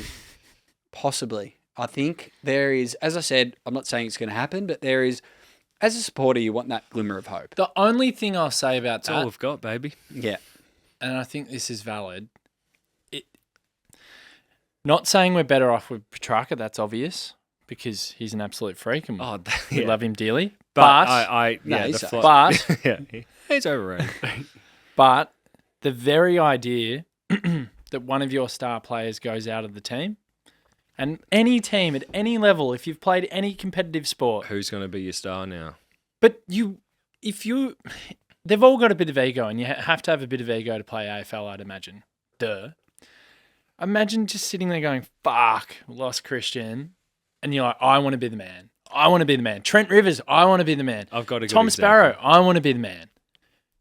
possibly. I think there is, as I said, I'm not saying it's going to happen, but there is, as a supporter, you want that glimmer of hope. The only thing I'll say about That's all that, we've got, baby. Yeah. and I think this is valid, not saying we're better off with Petrarca, that's obvious, because he's an absolute freak and Oh, we love him dearly. But No, yeah, he's the safe. But yeah, he's overrated. But the very idea that one of your star players goes out of the team, and any team at any level, if you've played any competitive sport, Who's going to be your star now? but they've all got a bit of ego, and you have to have a bit of ego to play AFL, I'd imagine. Duh. Imagine just sitting there going, fuck, lost Christian, and you're like, I want to be the man. I want to be the man. Trent Rivers, I want to be the man. I've got a good Tom example. Sparrow, I want to be the man.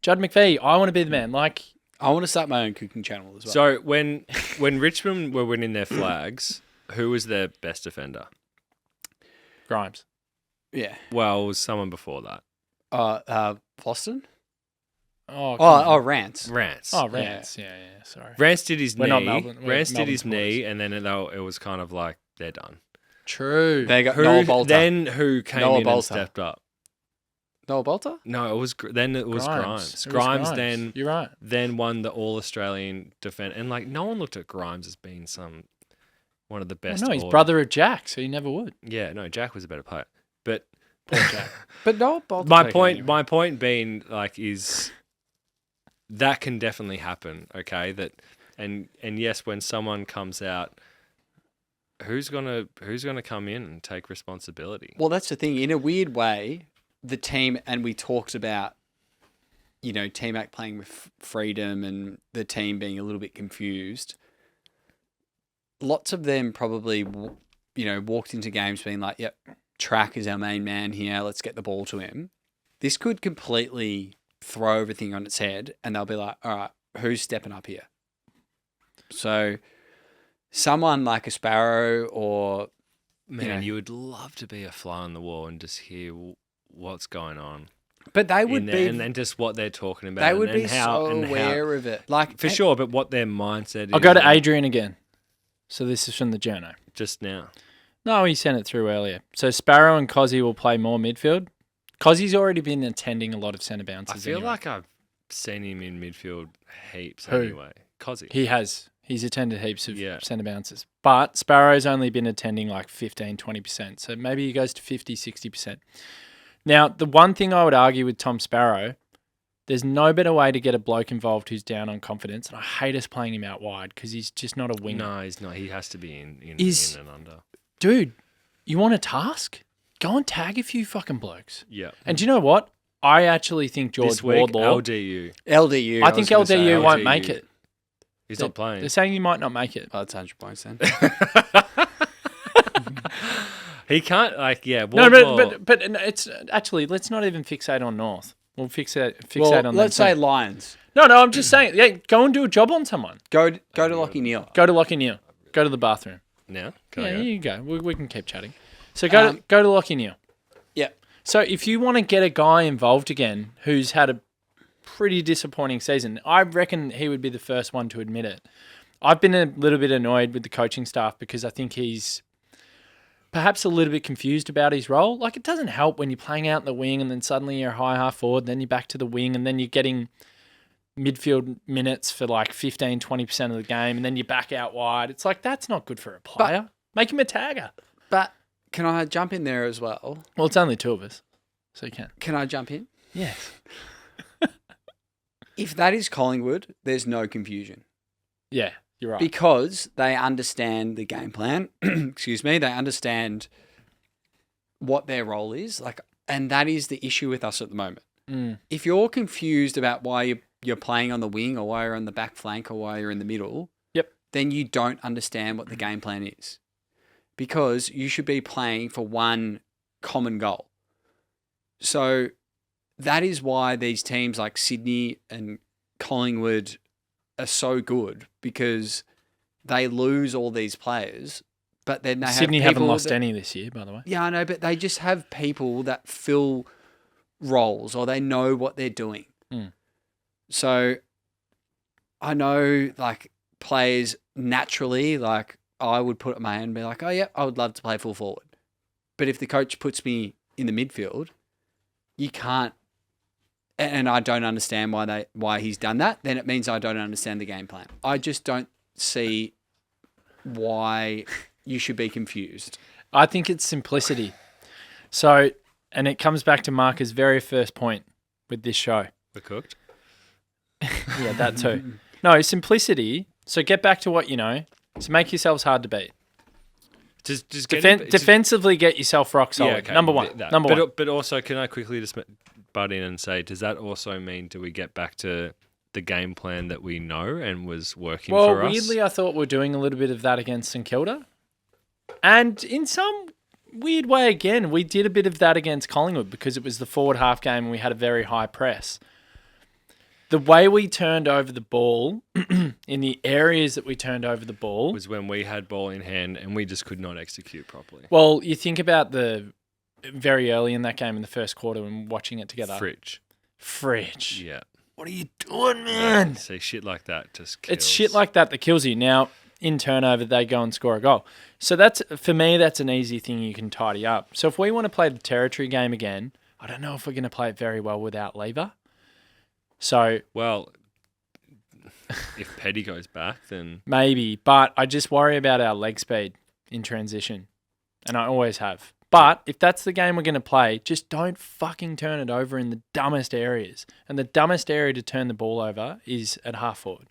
Judd McVie, I want to be the man. Like, I want to start my own cooking channel as well. So when Richmond were winning their flags, who was their best defender? Grimes. Yeah. Well, it was someone before that. Boston? Oh, come on. Rance. Rance. Oh, Rance. Yeah, sorry. Rance did his We're knee. not Melbourne. We're Rance did Melbourne his knee, supporters. and then it was kind of like they're done. True. They got Noel Bolter. Then who came Noah in Bolter. and stepped up? Noel Bolter? No, it was then it was Grimes. It was Grimes then You're right. then won the All Australian defense, and like no one looked at Grimes as being one of the best. No, he's all- brother of Jack, so he never would. Yeah, no, Jack was a better player, but Poor Jack. But Noel Bolter. my point being like is that can definitely happen. Okay, that and yes, when someone comes out, who's gonna come in and take responsibility? Well, that's the thing. In a weird way, the team, and we talked about, T-Mac playing with freedom and the team being a little bit confused. Lots of them probably, walked into games being like, yep, Track is our main man here. Let's get the ball to him. This could completely throw everything on its head, and they'll be like, all right, who's stepping up here? So someone like a Sparrow or... Man, you would love to be a fly on the wall and just hear what's going on. But they in would there, be... and just what they're talking about. They would and be how, so and how, aware of it. Like, for sure, but what their mindset is. I'll go to Adrian again. So this is from the journo. Just now. No, he sent it through earlier. So Sparrow and Cozzy will play more midfield. Cozzy's already been attending a lot of centre bounces. I feel anyway. like I've seen him in midfield heaps Who? anyway. Cozzy. He has. He's attended heaps of Yeah. centre bounces. But Sparrow's only been attending like 15, 20%. So maybe he goes to 50, 60%. Now, the one thing I would argue with Tom Sparrow, there's no better way to get a bloke involved who's down on confidence. And I hate us playing him out wide because he's just not a winger. No, he's not. He has to be in Is- and under. Dude, you want a task? Go and tag a few fucking blokes. Yeah. And do you know what? I actually think George This week, Wardlaw... LDU. LDU. I think was gonna LDU say won't LDU. make it. He's not playing. They're saying he might not make it. Oh, that's 100 points then. He can't, like, yeah. No, Wardlaw- but it's actually, let's not even fixate on North. We'll fixate well, on let's them say too. Lions. No, I'm just saying, yeah, go and do a job on someone. Go to Lockie Neal. Go to Lockie Neal. Go to the bathroom. Now? Can I Yeah, go? here you go. We can keep chatting. So go to Lockie Neal. Yeah. So if you want to get a guy involved again who's had a pretty disappointing season, I reckon he would be the first one to admit it. I've been a little bit annoyed with the coaching staff because I think he's perhaps a little bit confused about his role. Like, it doesn't help when you're playing out in the wing and then suddenly you're a high half forward, then you're back to the wing and then you're getting midfield minutes for like 15, 20% of the game and then you're back out wide. It's like, that's not good for a player. Make him a tagger. But can I jump in there as well? Well, it's only two of us, so you can. Can I jump in? Yes. If that is Collingwood, there's no confusion. Yeah, you're right. Because they understand the game plan. Excuse me. They understand what their role is. And that is the issue with us at the moment. If you're confused about why you're playing on the wing or why you're on the back flank or why you're in the middle, then you don't understand what the game plan is. Because you should be playing for one common goal. So that is why these teams like Sydney and Collingwood are so good, because they lose all these players, but then they Sydney have people haven't lost any this year, by the way. Yeah, I know, but they just have people that fill roles or they know what they're doing. So I know, like, players naturally, like, I would put up my hand and be like, oh, yeah, I would love to play full forward. But if the coach puts me in the midfield, you can't, and I don't understand why he's done that, then it means I don't understand the game plan. I just don't see why you should be confused. I think it's simplicity. So, and it comes back to Marca's very first point with this show. We're cooked. Yeah, that too. No, simplicity. So get back to what you know. So make yourselves hard to beat. Just defensively, get yourself rock solid. Yeah, okay, Number one. But also, can I quickly just butt in and say, does that also mean do we get back to the game plan that we know and was working for us? Well, weirdly, I thought we're doing a little bit of that against St Kilda. And in some weird way, again, we did a bit of that against Collingwood because it was the forward half game and we had a very high press. The way we turned over the ball, in the areas that we turned over the ball, was when we had ball in hand and we just could not execute properly. Well, you think about the very early in that game in the first quarter and watching it together. Fridge. Yeah. What are you doing, man? See, shit like that just kills. It's shit like that kills you. Now, in turnover, they go and score a goal. So that's, for me, that's an easy thing you can tidy up. So if we want to play the territory game again, I don't know if we're going to play it very well without Lever. So, well, if Petty goes back, then maybe. But I just worry about our leg speed in transition, and I always have. But if that's the game we're going to play, just don't fucking turn it over in the dumbest areas. And the dumbest area to turn the ball over is at half forward.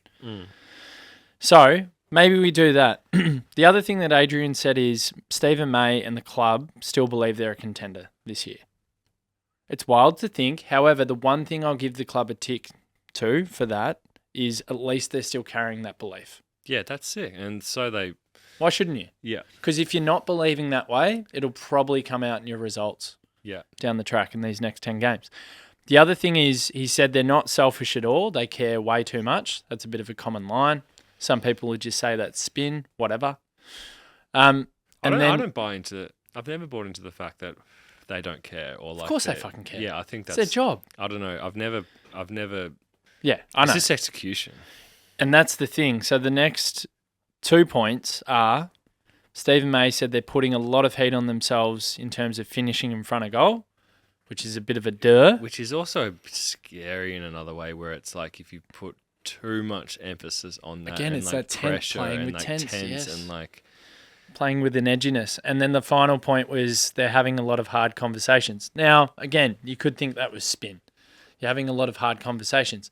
So maybe we do that. The other thing that Adrian said is Stephen May and the club still believe they're a contender this year. It's wild to think. However, the one thing I'll give the club a tick to for that is at least they're still carrying that belief. Yeah, that's sick. And so they... Why shouldn't you? Yeah. Because if you're not believing that way, it'll probably come out in your results down the track in these next 10 games. The other thing is he said they're not selfish at all. They care way too much. That's a bit of a common line. Some people would just say that's spin, whatever. I don't buy into it. I've never bought into the fact that they don't care or like. Of course they fucking care. Yeah, I think that's it's their job. I don't know. I've never. Yeah, I know. It's just execution. And that's the thing. So the next 2 points are Stephen May said they're putting a lot of heat on themselves in terms of finishing in front of goal, which is a bit of a duh. Which is also scary in another way where it's like if you put too much emphasis on that. Again, and it's like that pressure playing and with like tense, yes. and like playing with an edginess. And then the final point was they're having a lot of hard conversations. Now, again, you could think that was spin. You're having a lot of hard conversations.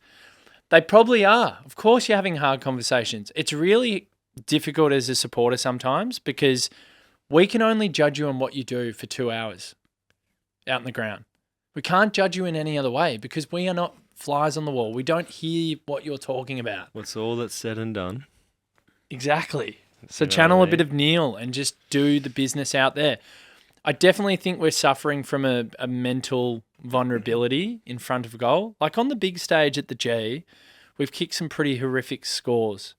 They probably are. Of course you're having hard conversations. It's really difficult as a supporter sometimes because we can only judge you on what you do for 2 hours out in the ground. We can't judge you in any other way because we are not flies on the wall. We don't hear what you're talking about. What's all that's said and done. Exactly. So channel a bit of Neil and just do the business out there. I definitely think we're suffering from a mental vulnerability in front of goal. Like on the big stage at the G, we've kicked some pretty horrific scores.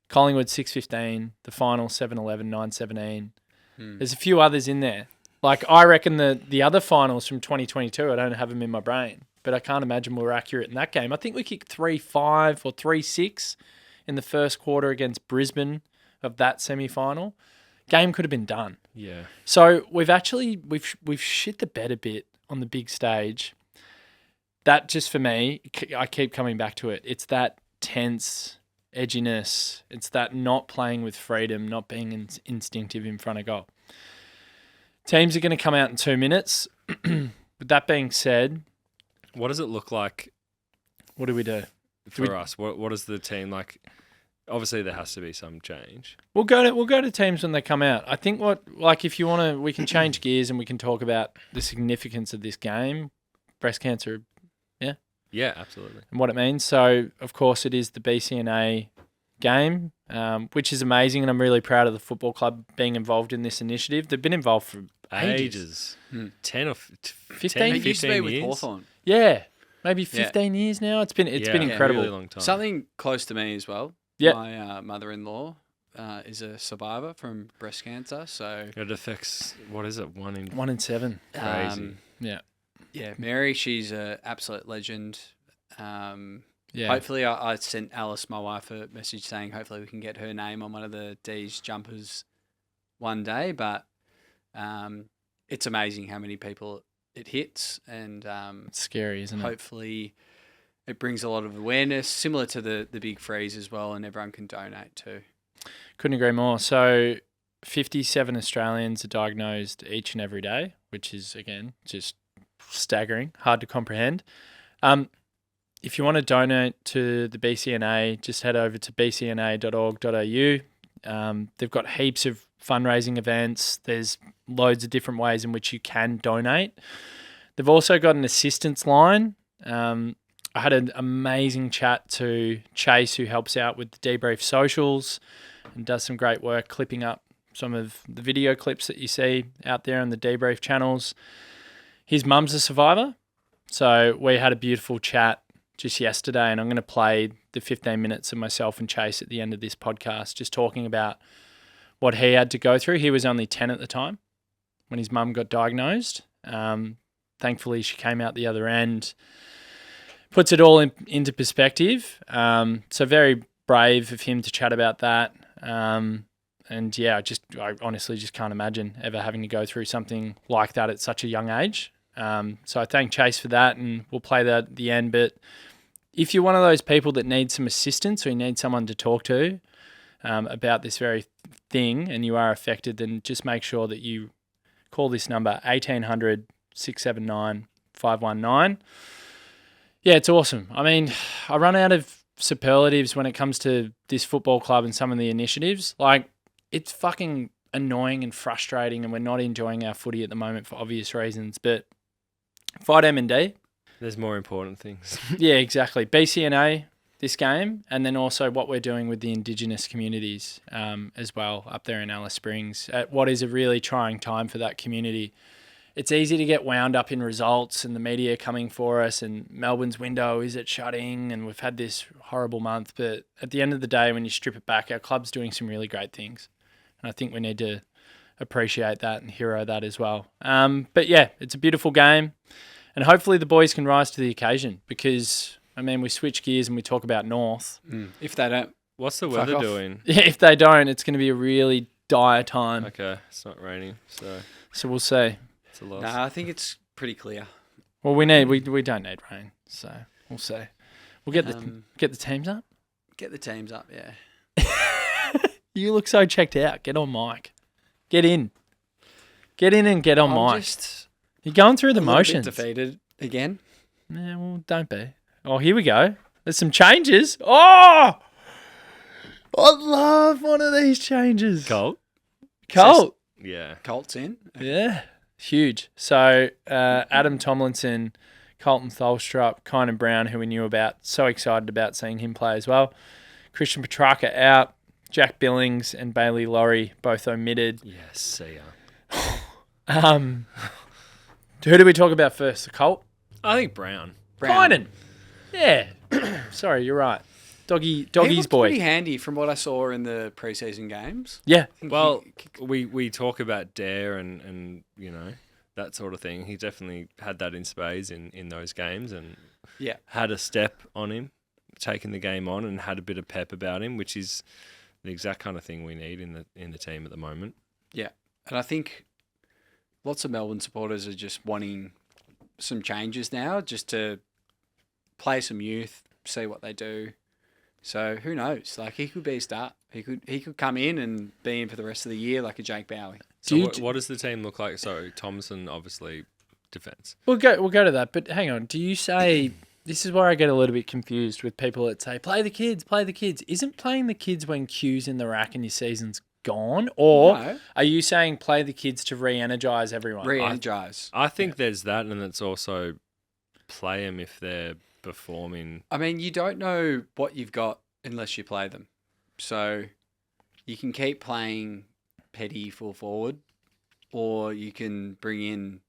Collingwood 6-15, the final 7-11, 9-17. There's a few others in there. Like, I reckon the other finals from 2022, I don't have them in my brain, but I can't imagine we were accurate in that game. I think we kicked 3-5 or 3-6 in the first quarter against Brisbane of that semi-final. Game could have been done. Yeah. So we've shit the bed a bit on the big stage. That just for me, I keep coming back to it. It's that tense edginess. It's that not playing with freedom, not being instinctive in front of goal. Teams are going to come out in 2 minutes. With that being said, what does it look like? What do we do for us? What is the team like? Obviously, there has to be some change. We'll go to teams when they come out. I think if you want to, we can change gears and we can talk about the significance of this game, breast cancer. Yeah, absolutely. And what it means. So, of course, it is the BCNA game, which is amazing, and I'm really proud of the football club being involved in this initiative. They've been involved for ages. 10 or 15 It used to be with years. Hawthorn. Yeah, maybe 15 years now. It's been incredible. Really long time. Something close to me as well. Yeah. My mother-in-law is a survivor from breast cancer, so It affects, what is it, 1 in... 1 in 7. Crazy. Yeah. Yeah, Mary, she's an absolute legend. Yeah. Hopefully, I sent Alice, my wife, a message saying hopefully we can get her name on one of the D's jumpers one day. But it's amazing how many people it hits, and It's scary, isn't it? hopefully it brings a lot of awareness, similar to the big freeze as well, and everyone can donate too. Couldn't agree more. So 57 Australians are diagnosed each and every day, which is, again, just staggering, hard to comprehend. If you want to donate to the BCNA, just head over to bcna.org.au. They've got heaps of fundraising events. There's loads of different ways in which you can donate. They've also got an assistance line. I had an amazing chat to Chase, who helps out with the DeeBrief socials and does some great work clipping up some of the video clips that you see out there on the DeeBrief channels. His mum's a survivor, so we had a beautiful chat just yesterday, and I'm going to play the 15 minutes of myself and Chase at the end of this podcast, just talking about what he had to go through. He was only 10 at the time when his mum got diagnosed. Thankfully, she came out the other end, puts it all into perspective. So very brave of him to chat about that. And yeah, I honestly just can't imagine ever having to go through something like that at such a young age. So I thank Chase for that, and we'll play that at the end. But if you're one of those people that need some assistance, or you need someone to talk to about this very thing, and you are affected, then just make sure that you call this number, 1800 679 519. Yeah, it's awesome. I mean, I run out of superlatives when it comes to this football club and some of the initiatives. Like, it's fucking annoying and frustrating, and we're not enjoying our footy at the moment for obvious reasons. But fight M&D. There's more important things. Yeah, exactly. BCNA this game, and then also what we're doing with the Indigenous communities as well up there in Alice Springs at what is a really trying time for that community. It's easy to get wound up in results and the media coming for us, and Melbourne's window, is it shutting? And we've had this horrible month. But at the end of the day, when you strip it back, our club's doing some really great things. And I think we need to appreciate that and hero that as well. But yeah, it's a beautiful game. And hopefully the boys can rise to the occasion, because, I mean, we switch gears and we talk about North. If they don't, What's the Fuck weather off. doing? Yeah, if they don't, it's going to be a really dire time. Okay, it's not raining, so So we'll see. it's a loss. nah, I think it's pretty clear. Well, we don't need rain, so we'll see. We'll get the teams up. Get the teams up, yeah. You look so checked out. Get on mic. Get in. Get in and get on I'm mic. just You're going through the a little bit motions. defeated again. Yeah, well, don't be. Oh, here we go. There's some changes. Oh! I love one of these changes. Colt? Colt. Yeah. Colts in. Yeah. Huge. So, Adam Tomlinson, Colton Tholstrup, Kynan Brown, who we knew about. So excited about seeing him play as well. Christian Petrarca out. Jack Billings and Bailey Laurie both omitted. Yes, see ya. Who do we talk about first? The Colt? I think Brown. Kynan. Yeah. Sorry, you're right. He Doggy's looked boy. pretty handy from what I saw in the preseason games. Yeah. I think Well, we talk about dare and that sort of thing. He definitely had that in spades in those games and Yeah. had a step on him, taken the game on and had a bit of pep about him, which is the exact kind of thing we need in the team at the moment. Yeah. And I think lots of Melbourne supporters are just wanting some changes now, just to play some youth, see what they do. So who knows? Like, he could be a start. He could come in and be in for the rest of the year like a Jake Bowie. So what does the team look like? So Thompson, obviously, defence. We'll go to that, but hang on. Do you say this is where I get a little bit confused with people that say play the kids, play the kids? Isn't playing the kids when Q's in the rack and your season's gone, or No. are you saying play the kids to re-energize everyone? Re-energise. I think there's that, and it's also play them if they're performing. I mean, you don't know what you've got unless you play them. So you can keep playing Petty full forward, or you can bring in,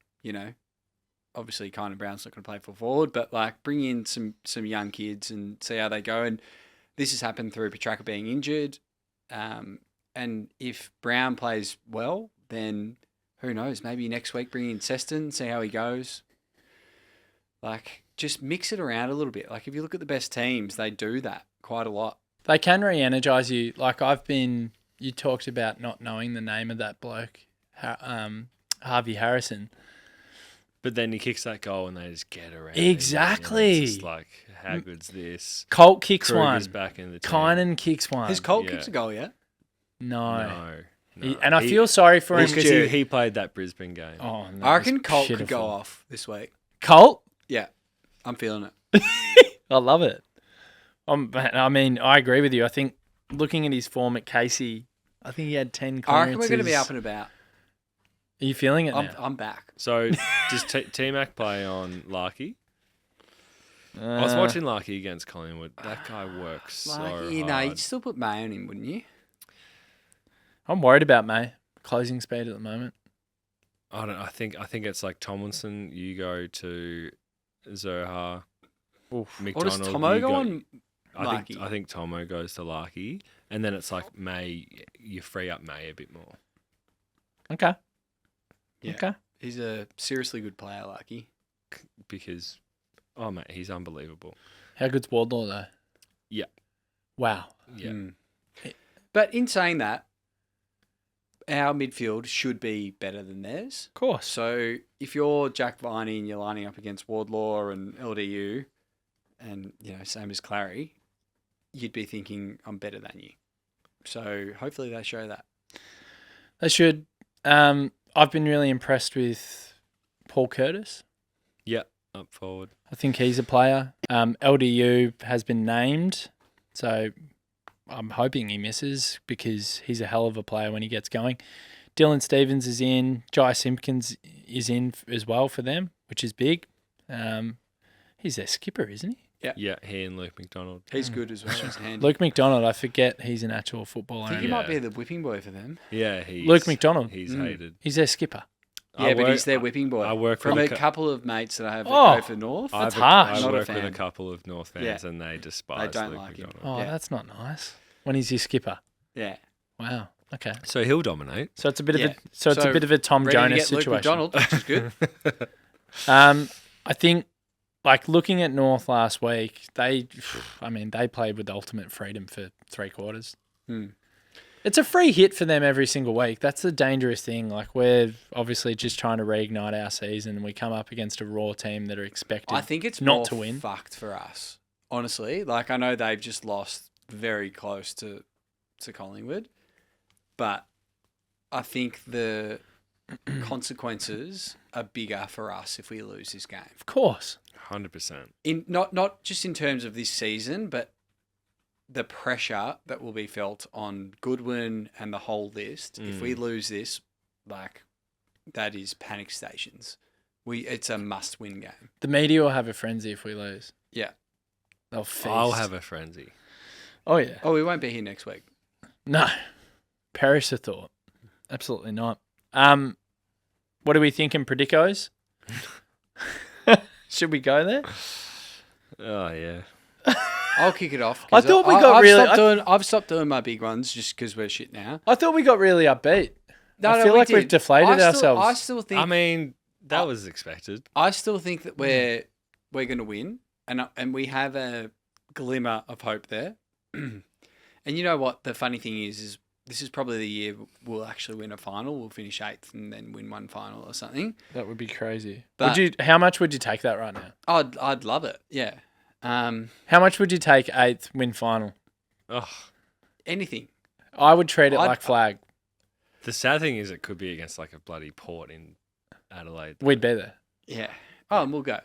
obviously Kynan Brown's not going to play full forward, but like bring in some young kids and see how they go. And this has happened through Petrarca being injured. And if Brown plays well, then who knows? Maybe next week bring in Seston, see how he goes. Like, just mix it around a little bit. Like, if you look at the best teams, they do that quite a lot. They can re-energize you. Like you talked about not knowing the name of that bloke, Harvey Harrison. But then he kicks that goal and they just get around. Exactly. It's just like, how good's this? Colt kicks Kruger's one. back in the team. Kynan kicks one. Has Colt yeah. kicked a goal yet? No. No. And I feel sorry for him. Because he played that Brisbane game. Oh, no, I reckon it's Colt could pitiful. go off this week. Colt? Yeah, I'm feeling it. I love it. I mean, I agree with you. I think looking at his form at Casey, I think he had 10 clearances. I reckon we're going to be up and about. Are you feeling it now? I'm back. So does T-Mac play on Larky? I was watching Larky against Collingwood. That guy works so hard. You'd still put May on him, wouldn't you? I'm worried about May. Closing speed at the moment. I think it's like Tomlinson. You go to Zohar. McDonald. Or does Tomo you go on I Larky? think Tomo goes to Larky, and then it's like May. You free up May a bit more Okay. Yeah. Okay. He's a seriously good player, Lucky. because, mate, he's unbelievable. How good's Wardlaw, though? Yeah. Wow. Yeah. But in saying that, our midfield should be better than theirs. Of course. So if you're Jack Viney and you're lining up against Wardlaw and LDU, and same as Clary, you'd be thinking I'm better than you. So hopefully they show that. They should. I've been really impressed with Paul Curtis. Yeah, up forward. I think he's a player. LDU has been named, so I'm hoping he misses because he's a hell of a player when he gets going. Dylan Stevens is in. Jai Simpkins is in as well for them, which is big. He's their skipper, isn't he? Yeah, he and Luke McDonald. He's good as well. He's handy. Luke McDonald, I forget he's an actual footballer. I think he Yeah. might be the whipping boy for them. Yeah, Luke McDonald. He's hated. He's their skipper. Yeah, but he's their whipping boy. I work from with a couple of mates that I have that Oh. go for North. That's I harsh. Not a work with a fan. couple of North fans, and they despise They don't Luke like him. McDonald. Oh, Yeah. that's not nice. When he's your skipper. Yeah. Wow. Okay. So he'll dominate. So it's a bit Yeah. of a it's a bit of a Tom Ready to Jonas get Luke situation. McDonald, which is good. I think, like looking at North last week, they played with ultimate freedom for 3/4. Hmm. It's a free hit for them every single week. That's the dangerous thing. Like we're obviously just trying to reignite our season, and we come up against a Raw team that are expected. I think it's not more to win. fucked for us, honestly. Like, I know they've just lost very close to Collingwood, but I think the consequences are bigger for us if we lose this game. Of course. 100%. In not just in terms of this season, but the pressure that will be felt on Goodwin and the whole list. If we lose this, like, that is panic stations. It's a must-win game. The media will have a frenzy if we lose. Yeah. They'll feast. I'll have a frenzy. Oh yeah. Oh, we won't be here next week. No. Perish the thought. Absolutely not. What are we thinking, Predicos? Should we go there? Oh, yeah. I'll kick it off. I 'cause thought we got I've stopped doing my big ones just because we're shit now. I thought we got really upbeat. I feel we like we've did. deflated ourselves. I still think. I mean, that was expected. I still think that we're going to win, and we have a glimmer of hope there. And you know what? The funny thing is this is probably the year we'll actually win a final. We'll finish 8th and then win one final or something. That would be crazy. But- How much would you take that right now? I'd love it. Yeah. How much would you take 8th win final? Oh, Anything. I would treat it I'd- like flag. the sad thing is, it could be against like a bloody Port in Adelaide. We'd be there. Yeah. Oh, and we'll go.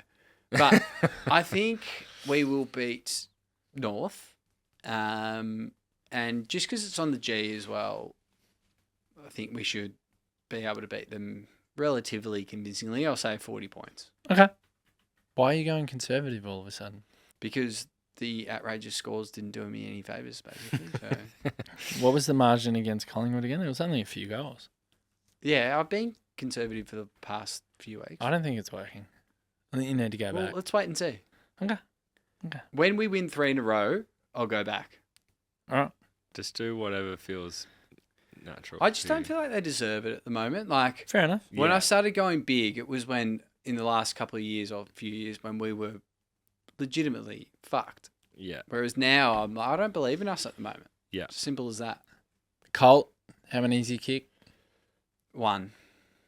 But I think we will beat North. And just because it's on the G as well, I think we should be able to beat them relatively convincingly. I'll say 40 points. Okay. Why are you going conservative all of a sudden? Because the outrageous scores didn't do me any favours, basically. So, What was the margin against Collingwood again? It was only a few goals. yeah, I've been conservative for the past few weeks. I don't think it's working. I think you need to go Well, back. let's wait and see. Okay. When we win 3 in a row, I'll go back. All right. Just do whatever feels natural. I just to don't you. feel like they deserve it at the moment. Like, Fair enough. when Yeah. I started going big, it was when, in the last couple of years or few years, when we were legitimately fucked. Yeah. Whereas now, I don't believe in us at the moment. Yeah. Simple as that. Colt, how many does he kick? 1.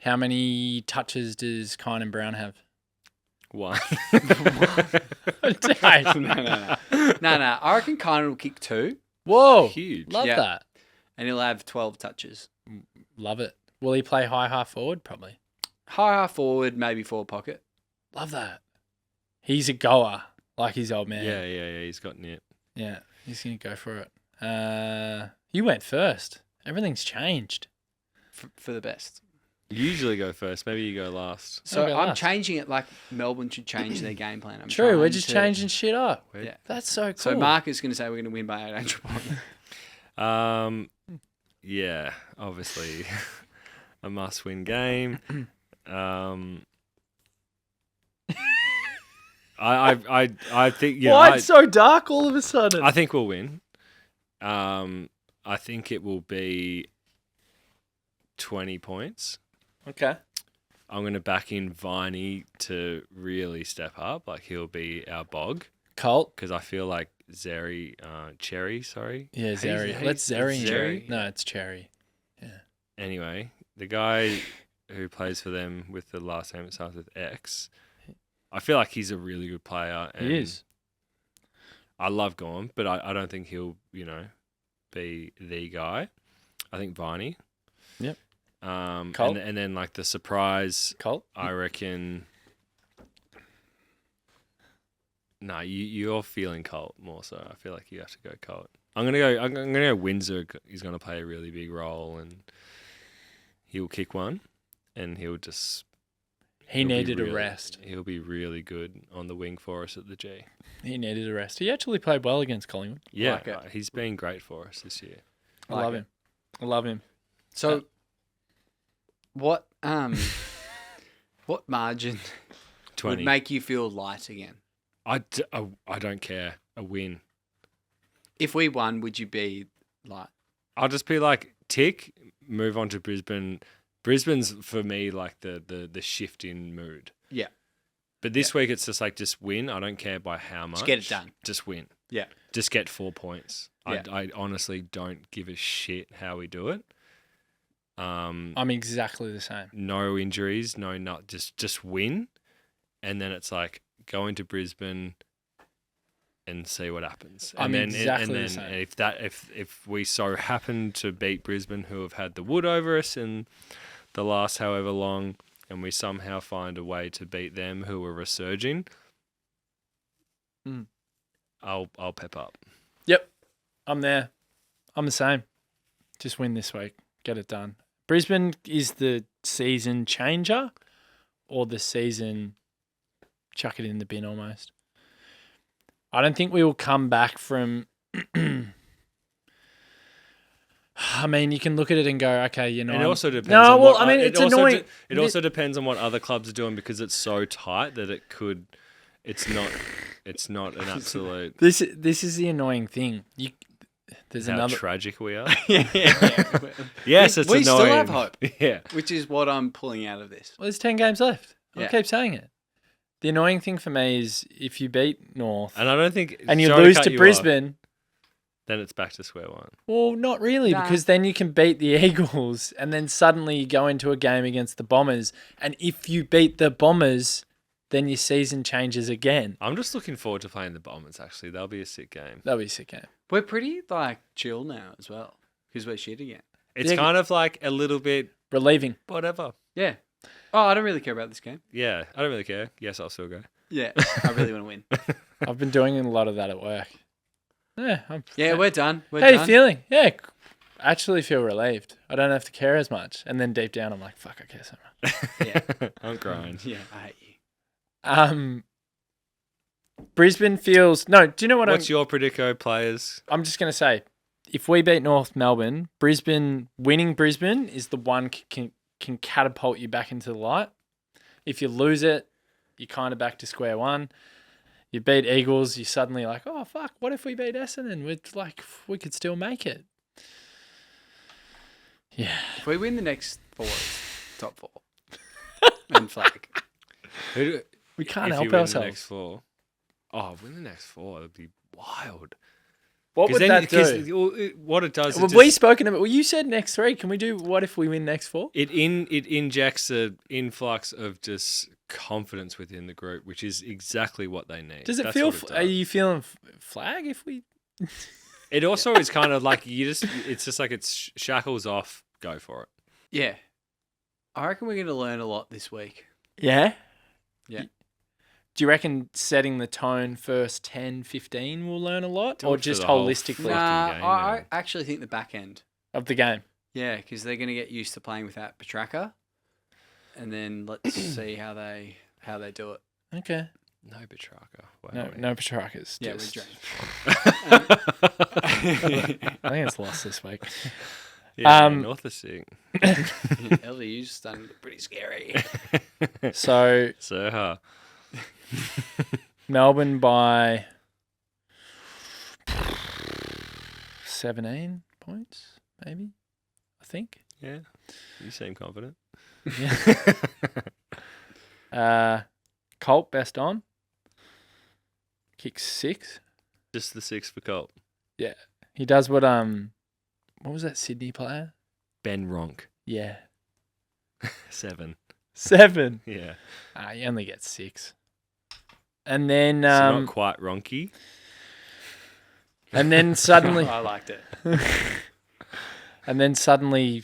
How many touches does Kine and Brown have? One. Dave. No. I reckon Kiner will kick 2 Whoa. Huge. Love Yeah. that. and he'll have 12 touches. Love it. Will he play high half forward? Probably. High half forward, maybe forward pocket. Love that. He's a goer, like his old man. Yeah. He's got nip. Yeah, he's going to go for it. You went first. Everything's changed. For the best. You usually go first. Maybe you go last. So I'll go I'm last. changing it like Melbourne should change their game plan. I'm True, we're trying just to- changing shit up. Yeah. That's so cool. So Mark is going to say we're going to win by 800 points. Yeah, obviously a must-win game. I think Why it's so dark all of a sudden? I think we'll win. I think it will be 20 points. Okay. I'm going to back in Viney to really step up. Like, he'll be our bog Colt. because I feel like Cherry, sorry. Yeah, Zeri. Hayes- Let's Zeri. it's Zeri. No, it's Cherry. Anyway, the guy who plays for them with the last name that starts with X, I feel like he's a really good player. And He is. I love Gawn, but I don't think he'll, be the guy. I think Viney. Yep. Colt? And then like the surprise, Colt. I reckon. No, you're feeling Colt more so. I feel like you have to go Colt. I'm gonna go Windsor. He's gonna play a really big role, and he'll kick one, and he'll just. He he'll be needed a really- rest. He'll be really good on the wing for us at the G. He needed a rest. He actually played well against Collingwood. Yeah, Like it. he's been great for us this year. I Like love it. him. I love him. So, what margin 20. would make you feel light again? I don't care. A win. If we won, would you be light? I'll just be like, tick, move on to Brisbane. Brisbane's for me like the shift in mood. Yeah. But this week it's just like, just win. I don't care by how much. Just get it done. Just win. Yeah. Just get 4 points. Yeah. I honestly don't give a shit how we do it. I'm exactly the same. No injuries, just win. And then it's like go into Brisbane and see what happens. I'm And exactly the then same. if we so happen to beat Brisbane, who have had the wood over us in the last however long, and we somehow find a way to beat them, who are resurging, I'll pep up. Yep. I'm there. I'm the same. Just win this week. Get it done. Brisbane is the season changer or the season chuck it in the bin almost. I don't think we will come back from I mean, you can look at it and go, okay, It I'm- also depends. No, on well, what, I mean, it it's also annoying. It also depends on what other clubs are doing because it's so tight that it's not. It's not an absolute. This is the annoying thing. There's How another. tragic we are. yeah. Yes, it's we annoying. still have hope, Yeah. which is what I'm pulling out of this. Well, there's 10 games left. I'll Yeah. keep saying it. The annoying thing for me is if you beat North And I don't think. and you sorry lose cut to you off, Brisbane, then it's back to square one. well, not really, Nah. because then you can beat the Eagles and then suddenly you go into a game against the Bombers. And if you beat the Bombers, then your season changes again. I'm just looking forward to playing the Bombers, actually. That'll be a sick game. That'll be a sick game. We're pretty chill now as well because we're shit again. It's Yeah. kind of like a little bit Relieving. whatever. Yeah. Oh, I don't really care about this game. Yeah, I don't really care. Yes, I'll still go. Yeah, I really want to win. I've been doing a lot of that at work. Yeah. Yeah, we're done. We're How you done. feeling? Yeah. I actually feel relieved. I don't have to care as much. And then deep down, I'm like, fuck, I care so much. Yeah. I'm crying. Yeah, I hate you. Brisbane feels... No, do you know what What's your Predico players? I'm just going to say? If we beat North Melbourne, winning Brisbane is the one can catapult you back into the light. If you lose it, you're kind of back to square one. You beat Eagles, you're suddenly like, oh, fuck, what if we beat Essendon? We could still make it. Yeah. If we win the next four, it's top four. And flag. We can't If help you win ourselves. the next four. Oh, win the next four. That'd be wild. What would that do? What it does, Well, we spoken about. Well, you said next three. Can we do what if we win next four? it injects an influx of just confidence within the group, which is exactly what they need. Does it That's feel? what it Are does. you feeling flag if we? It also is kind of like it's just like it's shackles off, go for it. Yeah. I reckon we're going to learn a lot this week. Yeah. Yeah. Do you reckon setting the tone first 10, 15 will learn a lot, Do or it for just the whole holistically Nah, game, I man. actually think the back end. of the game? Yeah, because they're going to get used to playing without Petraka. And then let's see how they do it. Okay. No Petrarca. No Petrakas. Yeah, just- we're I think it's lost this week. Yeah, North is sick. LDU's starting to look pretty scary. So So, Melbourne by 17 points, maybe. I think. yeah, you seem confident. Colt best on. Kicks 6. Just the 6 for Colt. He does what was that Sydney player? Ben Ronk, Yeah. 7. 7. Yeah, He only gets 6. And then so not quite Ronky. and then suddenly I liked it. and then suddenly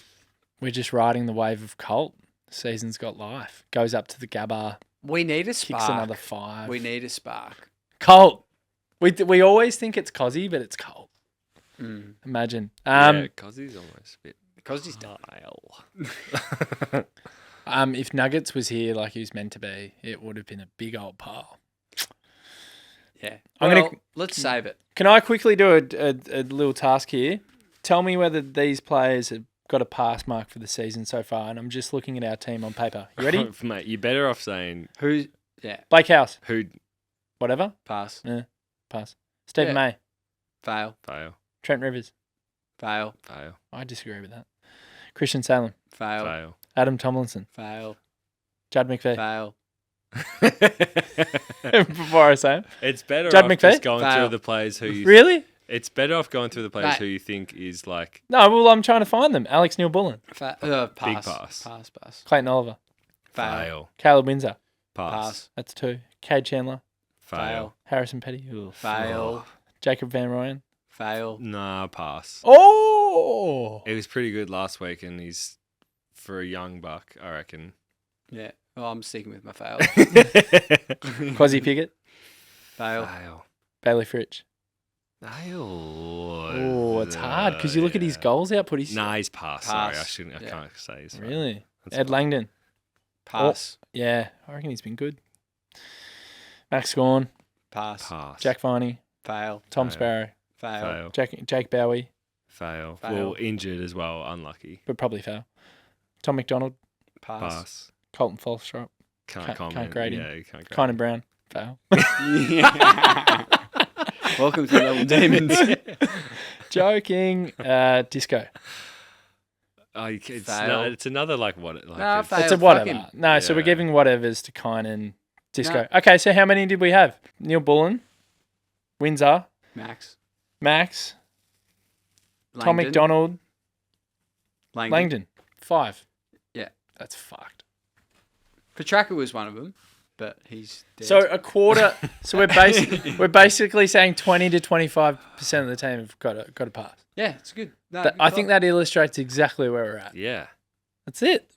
we're just riding the wave of Colt. Season's got life. Goes up to the Gabba, We need a spark. kicks another 5. We need a spark. Colt. We always think it's Cozzy, but it's Colt. Mm. Imagine. Yeah, Cozzy's almost a bit Because he's done. style. If Nuggets was here like he was meant to be, it would have been a big old pile. Yeah. I'm Well, gonna- let's save it. Can I quickly do a little task here? Tell me whether these players have got a pass mark for the season so far, and I'm just looking at our team on paper. You ready? Mate, you're better off saying Who's Blake House, who whatever. pass? Pass. Stephen Yeah. May, Fail. fail, Trent Rivers. Fail. fail, I disagree with that. Christian Salem, Fail. fail. Adam Tomlinson, Fail. Judd McPhee. Fail. Before I say him. It's better Judd off McPhee? just going Fail. through the players who you. Really? It's better off going through the players Mate. who you think is like No, well, I'm trying to find them. Alex Neil-Bullen, Pass. pass. Pass. Clayton Oliver, Fail. fail, Caleb Windsor. pass, Pass. That's 2. Cade Chandler, fail. Harrison Petty, Fail. Jacob Van Rooyen. Fail. Nah, pass. Oh! He was pretty good last week, and he's for a young buck, I reckon. Yeah. Well, I'm sticking with my fail. Quasi Pickett, Fail. Fail. Bailey Fritsch. Fail. Oh, it's hard because you look at his Yeah. goals output. He's Nah, he's pass. Sorry, I Pass. shouldn't. I Yeah. can't say. He's really That's Ed fine. Langdon. Pass. Yeah, I reckon he's been good. Max Gawn, Pass. Pass. Jack Viney, Fail. Tom Fail. Sparrow, Fail. Fail. Jake Bowie, Fail. Fail. Well, injured as well. Unlucky. but probably fail. Tom McDonald, Pass. Pass. Colton Falstrop, Can't Can't comment. grade him. Yeah, you can't grade Kynan him. Brown, Pal. Welcome to Level Demons. Joking. Disco. Oh, it's, Fail. it's another like what? Like Nah, it's- fail. It's a whatever. Fucking- No, so we're Yeah. giving whatevers to Kine and Disco. Okay, so how many did we have? Neil Bullen, Windsor, Max. Max, Tom Langdon. McDonald, Langdon. Langdon. 5. Yeah. That's fucked. Petraka was one of them, but he's dead. So a quarter. So we're basically saying 20 to 25% of the team have got a pass. yeah, it's good. No, That, good I call. think that illustrates exactly where we're at. yeah. That's it.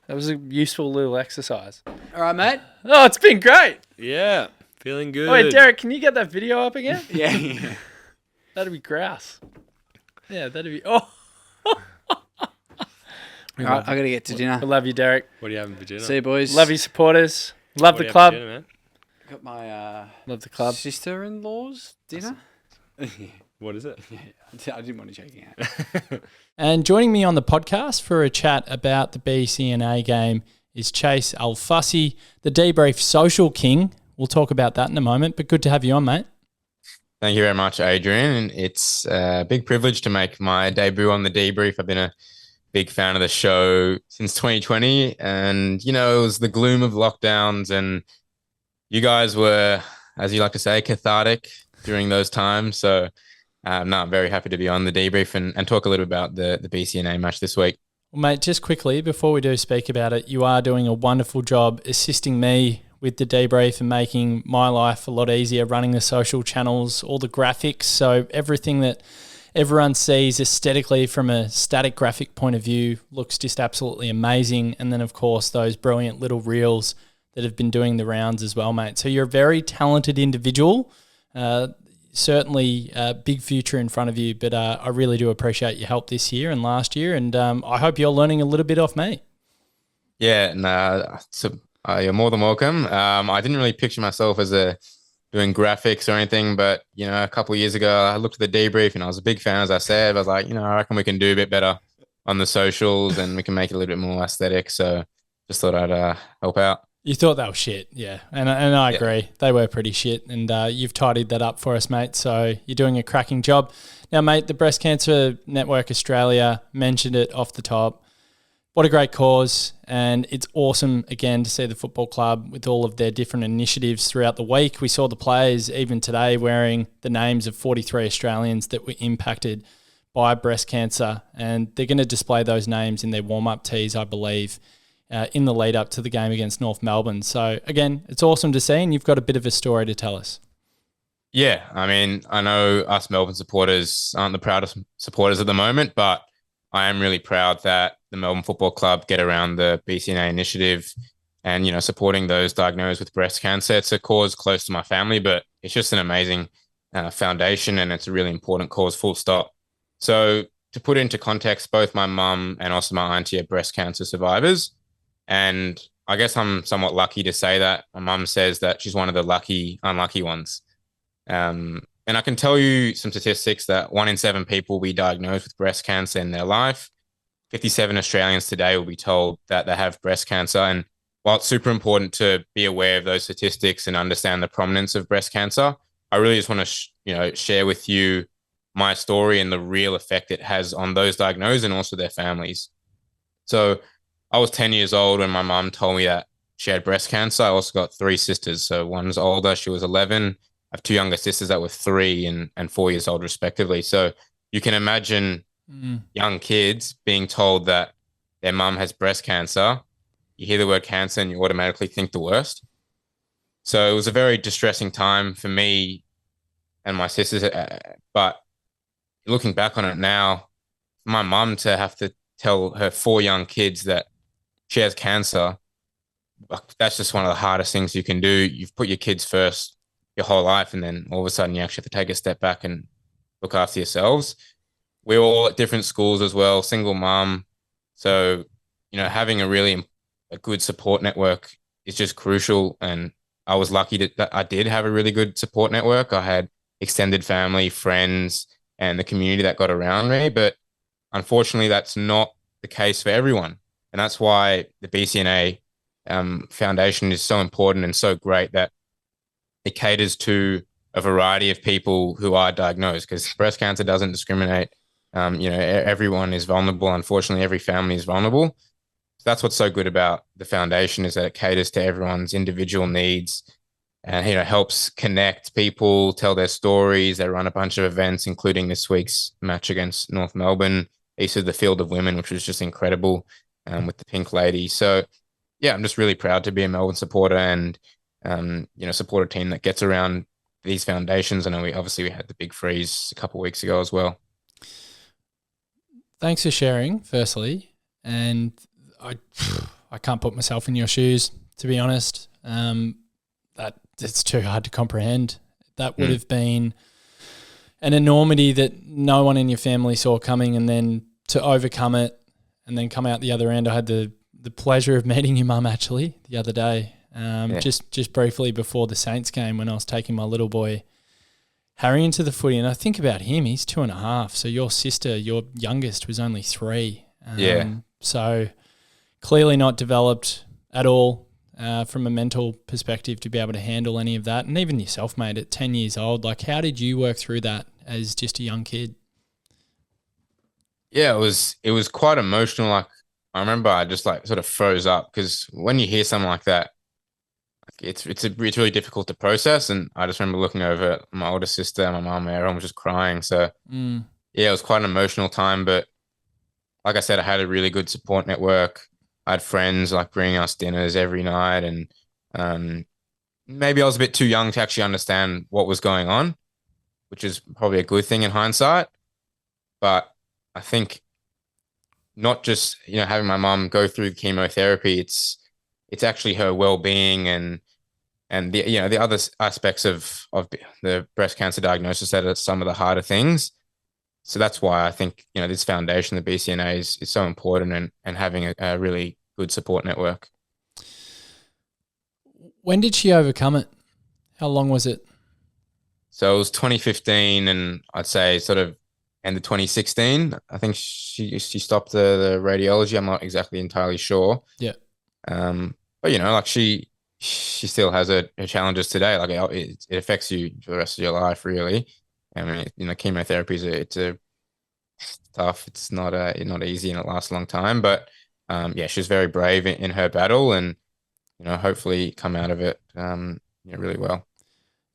That was a useful little exercise. All right, mate. Oh, it's been great. Yeah. Feeling good. Oh, wait, Derek, can you get that video up again? Yeah. That'd be grouse. Yeah, that'd be. Oh. All right, I got to get to dinner. I love you, Derek. What are you having for dinner? See you, boys. Love you, supporters. Love What are the you club. having for dinner, man? Got my Love the club. sister-in-law's dinner. What is it? I didn't want to check it out. And joining me on the podcast for a chat about the BCNA game is Chase Alfussi, the DeeBrief social king. We'll talk about that in a moment, but good to have you on, mate. Thank you very much, Adrian. It's a big privilege to make my debut on the DeeBrief. I've been a big fan of the show since 2020, and it was the gloom of lockdowns, and you guys were, as you like to say, cathartic during those times. So I'm very happy to be on the DeeBrief and talk a little about the BCNA match this week. Well, mate, just quickly, before we do speak about it, you are doing a wonderful job assisting me with the DeeBrief and making my life a lot easier, running the social channels, all the graphics. So everything that everyone sees aesthetically from a static graphic point of view looks just absolutely amazing. And then, of course, those brilliant little reels that have been doing the rounds as well, mate. So you're a very talented individual. Certainly a big future in front of you, but I really do appreciate your help this year and last year. And I hope you're learning a little bit off me. Yeah, you're more than welcome. I didn't really picture myself as doing graphics or anything, but a couple of years ago, I looked at the DeeBrief and I was a big fan. As I said, I was like, I reckon we can do a bit better on the socials and we can make it a little bit more aesthetic. So just thought I'd help out. You thought they were shit, yeah. And I agree. They were pretty shit. And you've tidied that up for us, mate. So you're doing a cracking job. Now, mate, the Breast Cancer Network Australia mentioned it off the top. What a great cause. And it's awesome, again, to see the football club with all of their different initiatives throughout the week. We saw the players even today wearing the names of 43 Australians that were impacted by breast cancer. And they're going to display those names in their warm-up tees, I believe, in the lead up to the game against North Melbourne. So, again, it's awesome to see, and you've got a bit of a story to tell us. Yeah, I mean, I know us Melbourne supporters aren't the proudest supporters at the moment, but I am really proud that the Melbourne Football Club get around the BCNA initiative and, supporting those diagnosed with breast cancer. It's a cause close to my family, but it's just an amazing foundation, and it's a really important cause, full stop. So to put it into context, both my mum and also my auntie are breast cancer survivors. And I guess I'm somewhat lucky to say that. My mum says that she's one of the unlucky ones. And I can tell you some statistics that 1 in 7 people will be diagnosed with breast cancer in their life. 57 Australians today will be told that they have breast cancer. And while it's super important to be aware of those statistics and understand the prominence of breast cancer, I really just want to, share with you my story and the real effect it has on those diagnosed and also their families. So I was 10 years old when my mum told me that she had breast cancer. I also got 3 sisters. So one's older, she was 11. I have 2 younger sisters that were 3 and 4 years old, respectively. So you can imagine young kids being told that their mum has breast cancer. You hear the word cancer and you automatically think the worst. So it was a very distressing time for me and my sisters. But looking back on it now, for my mum to have to tell her 4 young kids that she has cancer, that's just one of the hardest things you can do. You've put your kids first your whole life, and then all of a sudden you actually have to take a step back and look after yourselves. We're all at different schools as well, single mum. So, having a good support network is just crucial. And I was lucky that I did have a really good support network. I had extended family, friends, and the community that got around me. But unfortunately, that's not the case for everyone. And that's why the BCNA Foundation is so important and so great, that it caters to a variety of people who are diagnosed, because breast cancer doesn't discriminate. Everyone is vulnerable. Unfortunately, every family is vulnerable. So that's what's so good about the foundation, is that it caters to everyone's individual needs and, helps connect people, tell their stories. They run a bunch of events, including this week's match against North Melbourne, East of the Field of Women, which was just incredible, with the Pink Lady. So, yeah, I'm just really proud to be a Melbourne supporter and, support a team that gets around these foundations. And we had the big freeze a couple of weeks ago as well. Thanks for sharing, firstly. And I can't put myself in your shoes, to be honest. That it's too hard to comprehend. That would have been an enormity that no one in your family saw coming, and then to overcome it and then come out the other end. I had the pleasure of meeting your mum actually the other day, just briefly before the Saints game, when I was taking my little boy Harry into the footy. And I think about him, he's 2.5. So your sister, your youngest, was only 3. So clearly not developed at all from a mental perspective to be able to handle any of that. And even yourself, mate, at 10 years old, like, how did you work through that as just a young kid? Yeah, it was quite emotional. Like, I remember I just sort of froze up, because when you hear something like that, it's really difficult to process. And I just remember looking over at my older sister, my mum, everyone was just crying. So yeah, it was quite an emotional time. But like I said, I had a really good support network. I had friends like bringing us dinners every night, and maybe I was a bit too young to actually understand what was going on, which is probably a good thing in hindsight. But I think not just having my mum go through chemotherapy, it's actually her well-being and the other aspects of the breast cancer diagnosis that are some of the harder things. So that's why I think, this foundation, the BCNA, is so important, and having a really good support network. When did she overcome it? How long was it? So it was 2015, and I'd say sort of end of 2016. I think she stopped the radiology. I'm not exactly entirely sure. Yeah. But she still has her challenges today. Like, it affects you for the rest of your life, really. I mean, chemotherapy it's tough. It's not easy, and it lasts a long time. But she's very brave in her battle, and hopefully come out of it really well.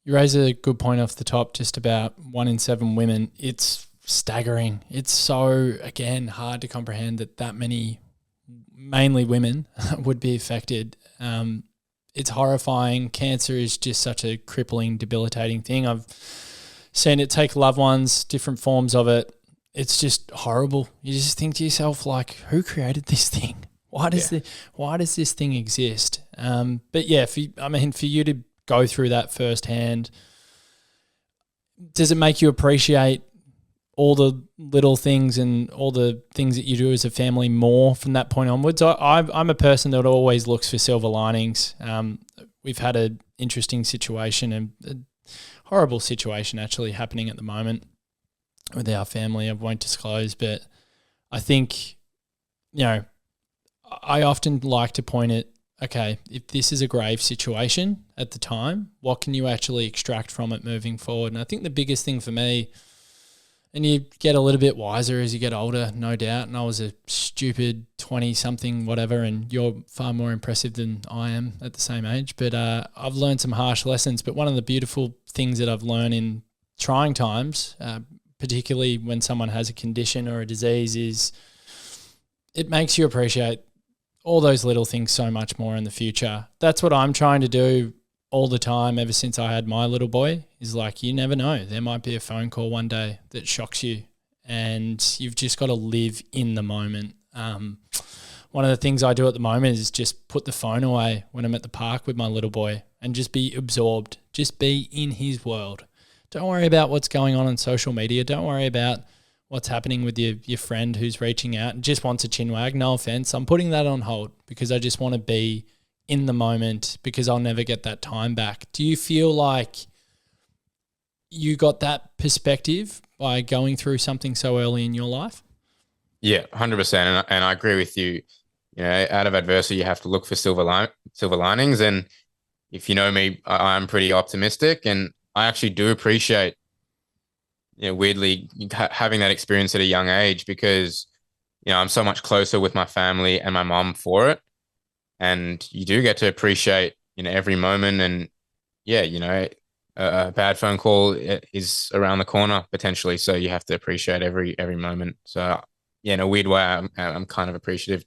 You raise a good point off the top, just about 1 in 7 women. It's staggering. It's so, again, hard to comprehend that many, mainly women, would be affected. It's horrifying. Cancer is just such a crippling, debilitating thing. I've seen it take loved ones, different forms of it. It's just horrible. You just think to yourself, like, who created this thing? Why does this thing exist? But yeah, for you to go through that firsthand, does it make you appreciate all the little things and all the things that you do as a family more from that point onwards? I'm a person that always looks for silver linings. We've had an interesting situation, and a horrible situation actually happening at the moment with our family. I won't disclose, but I think, I often like to point at, okay, if this is a grave situation at the time, what can you actually extract from it moving forward? And I think the biggest thing for me, and you get a little bit wiser as you get older, no doubt, and I was a stupid 20-something, whatever, and you're far more impressive than I am at the same age, but I've learned some harsh lessons. But one of the beautiful things that I've learned in trying times, particularly when someone has a condition or a disease, is it makes you appreciate all those little things so much more in the future. That's what I'm trying to do all the time ever since I had my little boy, is like, you never know. There might be a phone call one day that shocks you, and you've just got to live in the moment. One of the things I do at the moment is just put the phone away when I'm at the park with my little boy and just be absorbed, just be in his world. Don't worry about what's going on social media. Don't worry about what's happening with your friend who's reaching out and just wants a chin wag. No offense. I'm putting that on hold because I just want to be in the moment, because I'll never get that time back. Do you feel like you got that perspective by going through something so early in your life? Yeah, 100%. And I agree with you. Out of adversity, you have to look for silver linings. And, if you know me, I'm pretty optimistic, and I actually do appreciate, weirdly having that experience at a young age because, I'm so much closer with my family and my mom for it. And you do get to appreciate, every moment. And yeah, a bad phone call is around the corner potentially. So you have to appreciate every moment. So yeah, in a weird way, I'm kind of appreciative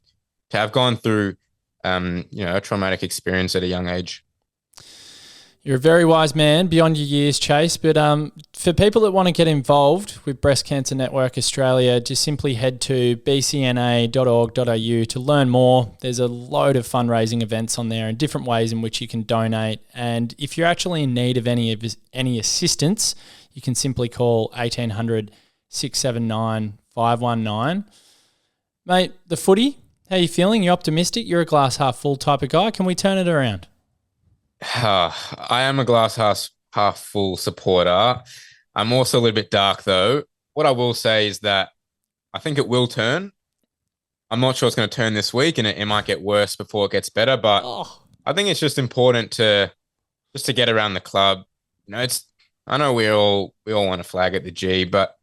to have gone through, a traumatic experience at a young age. You're a very wise man, beyond your years, Chase. But for people that want to get involved with Breast Cancer Network Australia, just simply head to bcna.org.au to learn more. There's a load of fundraising events on there and different ways in which you can donate. And if you're actually in need of any assistance, you can simply call 1800 679 519. Mate, the footy, how are you feeling? You optimistic? You're a glass half full type of guy. Can we turn it around? I am a glass half full supporter. I'm also a little bit dark though. What I will say is that I think it will turn. I'm not sure it's going to turn this week, and it might get worse before it gets better. But I think it's just important to get around the club. I know we all want to flag at the G, but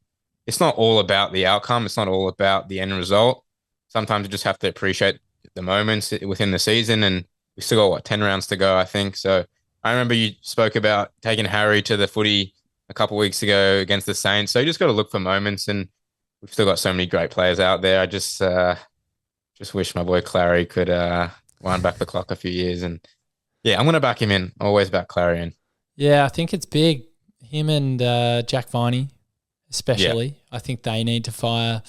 it's not all about the outcome. It's not all about the end result. Sometimes you just have to appreciate the moments within the season, and we still got 10 rounds to go, I think. So I remember you spoke about taking Harry to the footy a couple of weeks ago against the Saints. So you just got to look for moments, and we've still got so many great players out there. I just wish my boy Clary could wind back the clock a few years. And yeah, I'm going to back him in. Always back Clary in. Yeah, I think it's big. Him and Jack Viney, especially. Yeah. I think they need to fire.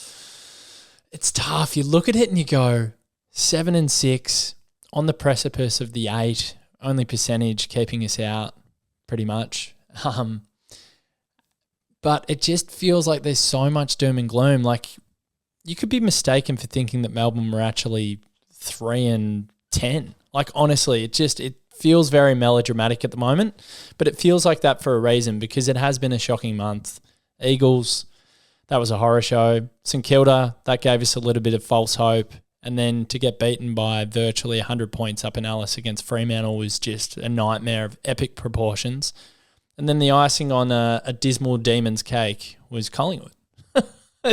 It's tough. You look at it and you go 7-6. On the precipice of the 8, only percentage keeping us out pretty much. But it just feels like there's so much doom and gloom. Like, you could be mistaken for thinking that Melbourne were actually 3-10. Like, honestly, it feels very melodramatic at the moment, but it feels like that for a reason because it has been a shocking month. Eagles, that was a horror show. St Kilda, that gave us a little bit of false hope. And then to get beaten by virtually 100 points up in Alice against Fremantle was just a nightmare of epic proportions. And then the icing on a dismal demon's cake was Collingwood.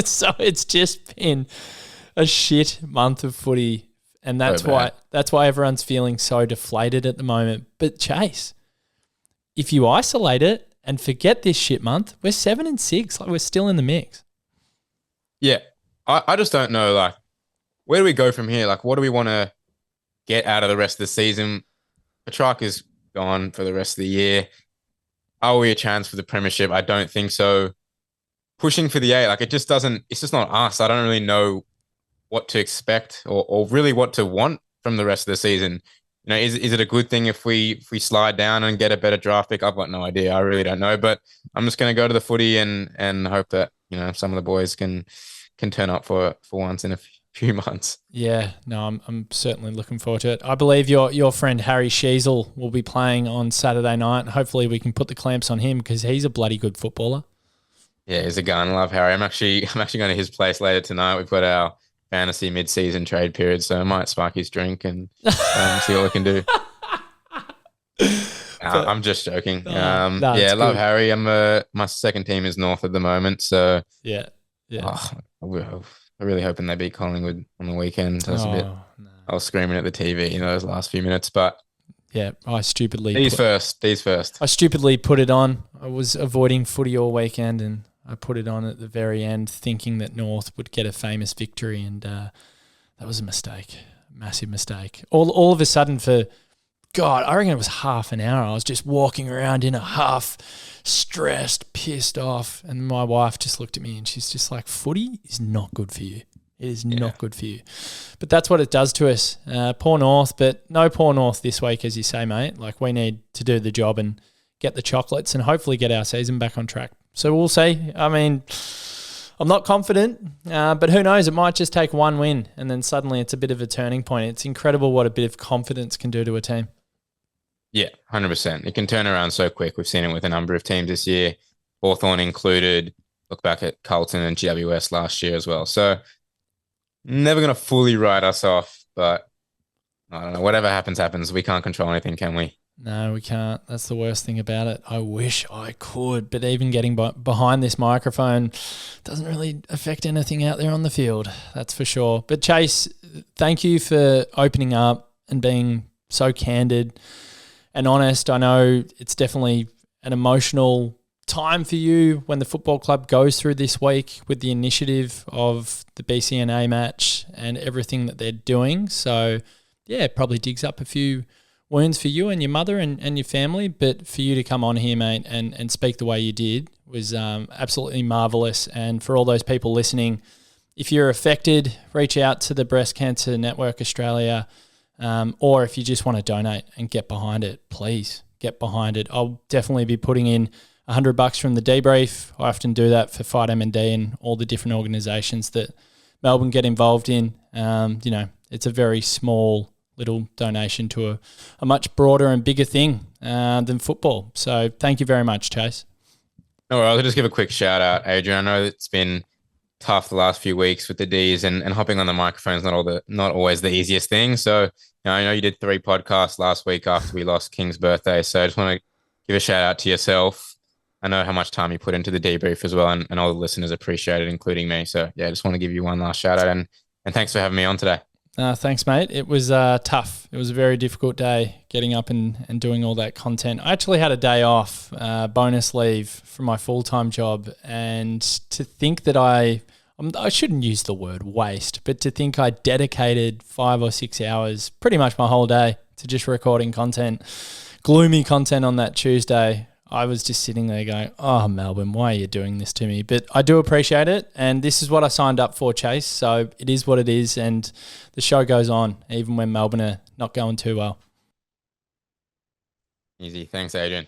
So it's just been a shit month of footy. And that's why everyone's feeling so deflated at the moment. But Chase, if you isolate it and forget this shit month, we're 7-6. Like, we're still in the mix. Yeah. I just don't know, like, where do we go from here? Like, what do we want to get out of the rest of the season? Petrarch is gone for the rest of the year. Are we a chance for the premiership? I don't think so. Pushing for the 8, like, it's just not us. I don't really know what to expect or really what to want from the rest of the season. Is it a good thing if we slide down and get a better draft pick? I've got no idea. I really don't know, but I'm just going to go to the footy and hope that, some of the boys can turn up for once in a few months. Yeah, no, I'm certainly looking forward to it. I believe your friend Harry Sheasel will be playing on Saturday night. Hopefully we can put the clamps on him because he's a bloody good footballer. Yeah, he's a gun. I love Harry. I'm actually going to his place later tonight. We've got our fantasy mid-season trade period, so I might spark his drink and see what we can do. I'm just joking. I love Harry. My second team is North at the moment, so yeah. I'm really hoping they beat Collingwood on the weekend. I was screaming at the TV in those last few minutes, but yeah, I stupidly these first. I stupidly put it on. I was avoiding footy all weekend, and I put it on at the very end, thinking that North would get a famous victory, and that was a mistake, massive mistake. All of a sudden, I reckon it was half an hour. I was just walking around in a half stressed, pissed off, and my wife just looked at me and she's just like, "Footy is not good for you. It is not good for you." But that's what it does to us. Poor North, but no poor North this week, as you say, mate. Like, we need to do the job and get the chocolates and hopefully get our season back on track. So we'll see. I mean, I'm not confident, but who knows? It might just take one win and then suddenly it's a bit of a turning point. It's incredible what a bit of confidence can do to a team. Yeah, 100%. It can turn around so quick. We've seen it with a number of teams this year, Hawthorn included. Look back at Carlton and GWS last year as well. So never going to fully write us off, but I don't know. Whatever happens, happens. We can't control anything, can we? No, we can't. That's the worst thing about it. I wish I could, but even getting behind this microphone doesn't really affect anything out there on the field. That's for sure. But Chase, thank you for opening up and being so candid and honest. I know it's definitely an emotional time for you when the football club goes through this week with the initiative of the BCNA match and everything that they're doing. So, yeah, it probably digs up a few wounds for you and your mother and your family. But for you to come on here, mate, and speak the way you did was absolutely marvellous. And for all those people listening, if you're affected, reach out to the Breast Cancer Network Australia, or if you just want to donate and get behind it, please get behind it. I'll definitely be putting in $100 from the DeeBrief. I often do that for Fight M&D and all the different organisations that Melbourne get involved in. It's a very small little donation to a much broader and bigger thing than football. So thank you very much, Chase. No, I'll just give a quick shout out, Adrian. I know it's been tough the last few weeks with the D's and hopping on the microphone is not always the easiest thing. So I know you did 3 podcasts last week after we lost King's birthday. So I just want to give a shout out to yourself. I know how much time you put into the DeeBrief as well, and all the listeners appreciate it, including me. So yeah, I just want to give you one last shout out and thanks for having me on today. Thanks, mate. It was tough. It was a very difficult day getting up and doing all that content. I actually had a day off, bonus leave from my full-time job, and to think that I shouldn't use the word waste, but to think I dedicated 5 or 6 hours, pretty much my whole day, to just recording content, gloomy content on that Tuesday. I was just sitting there going, oh, Melbourne, why are you doing this to me? But I do appreciate it, and this is what I signed up for, Chase, so it is what it is, and the show goes on, even when Melbourne are not going too well. Easy. Thanks, Adrian.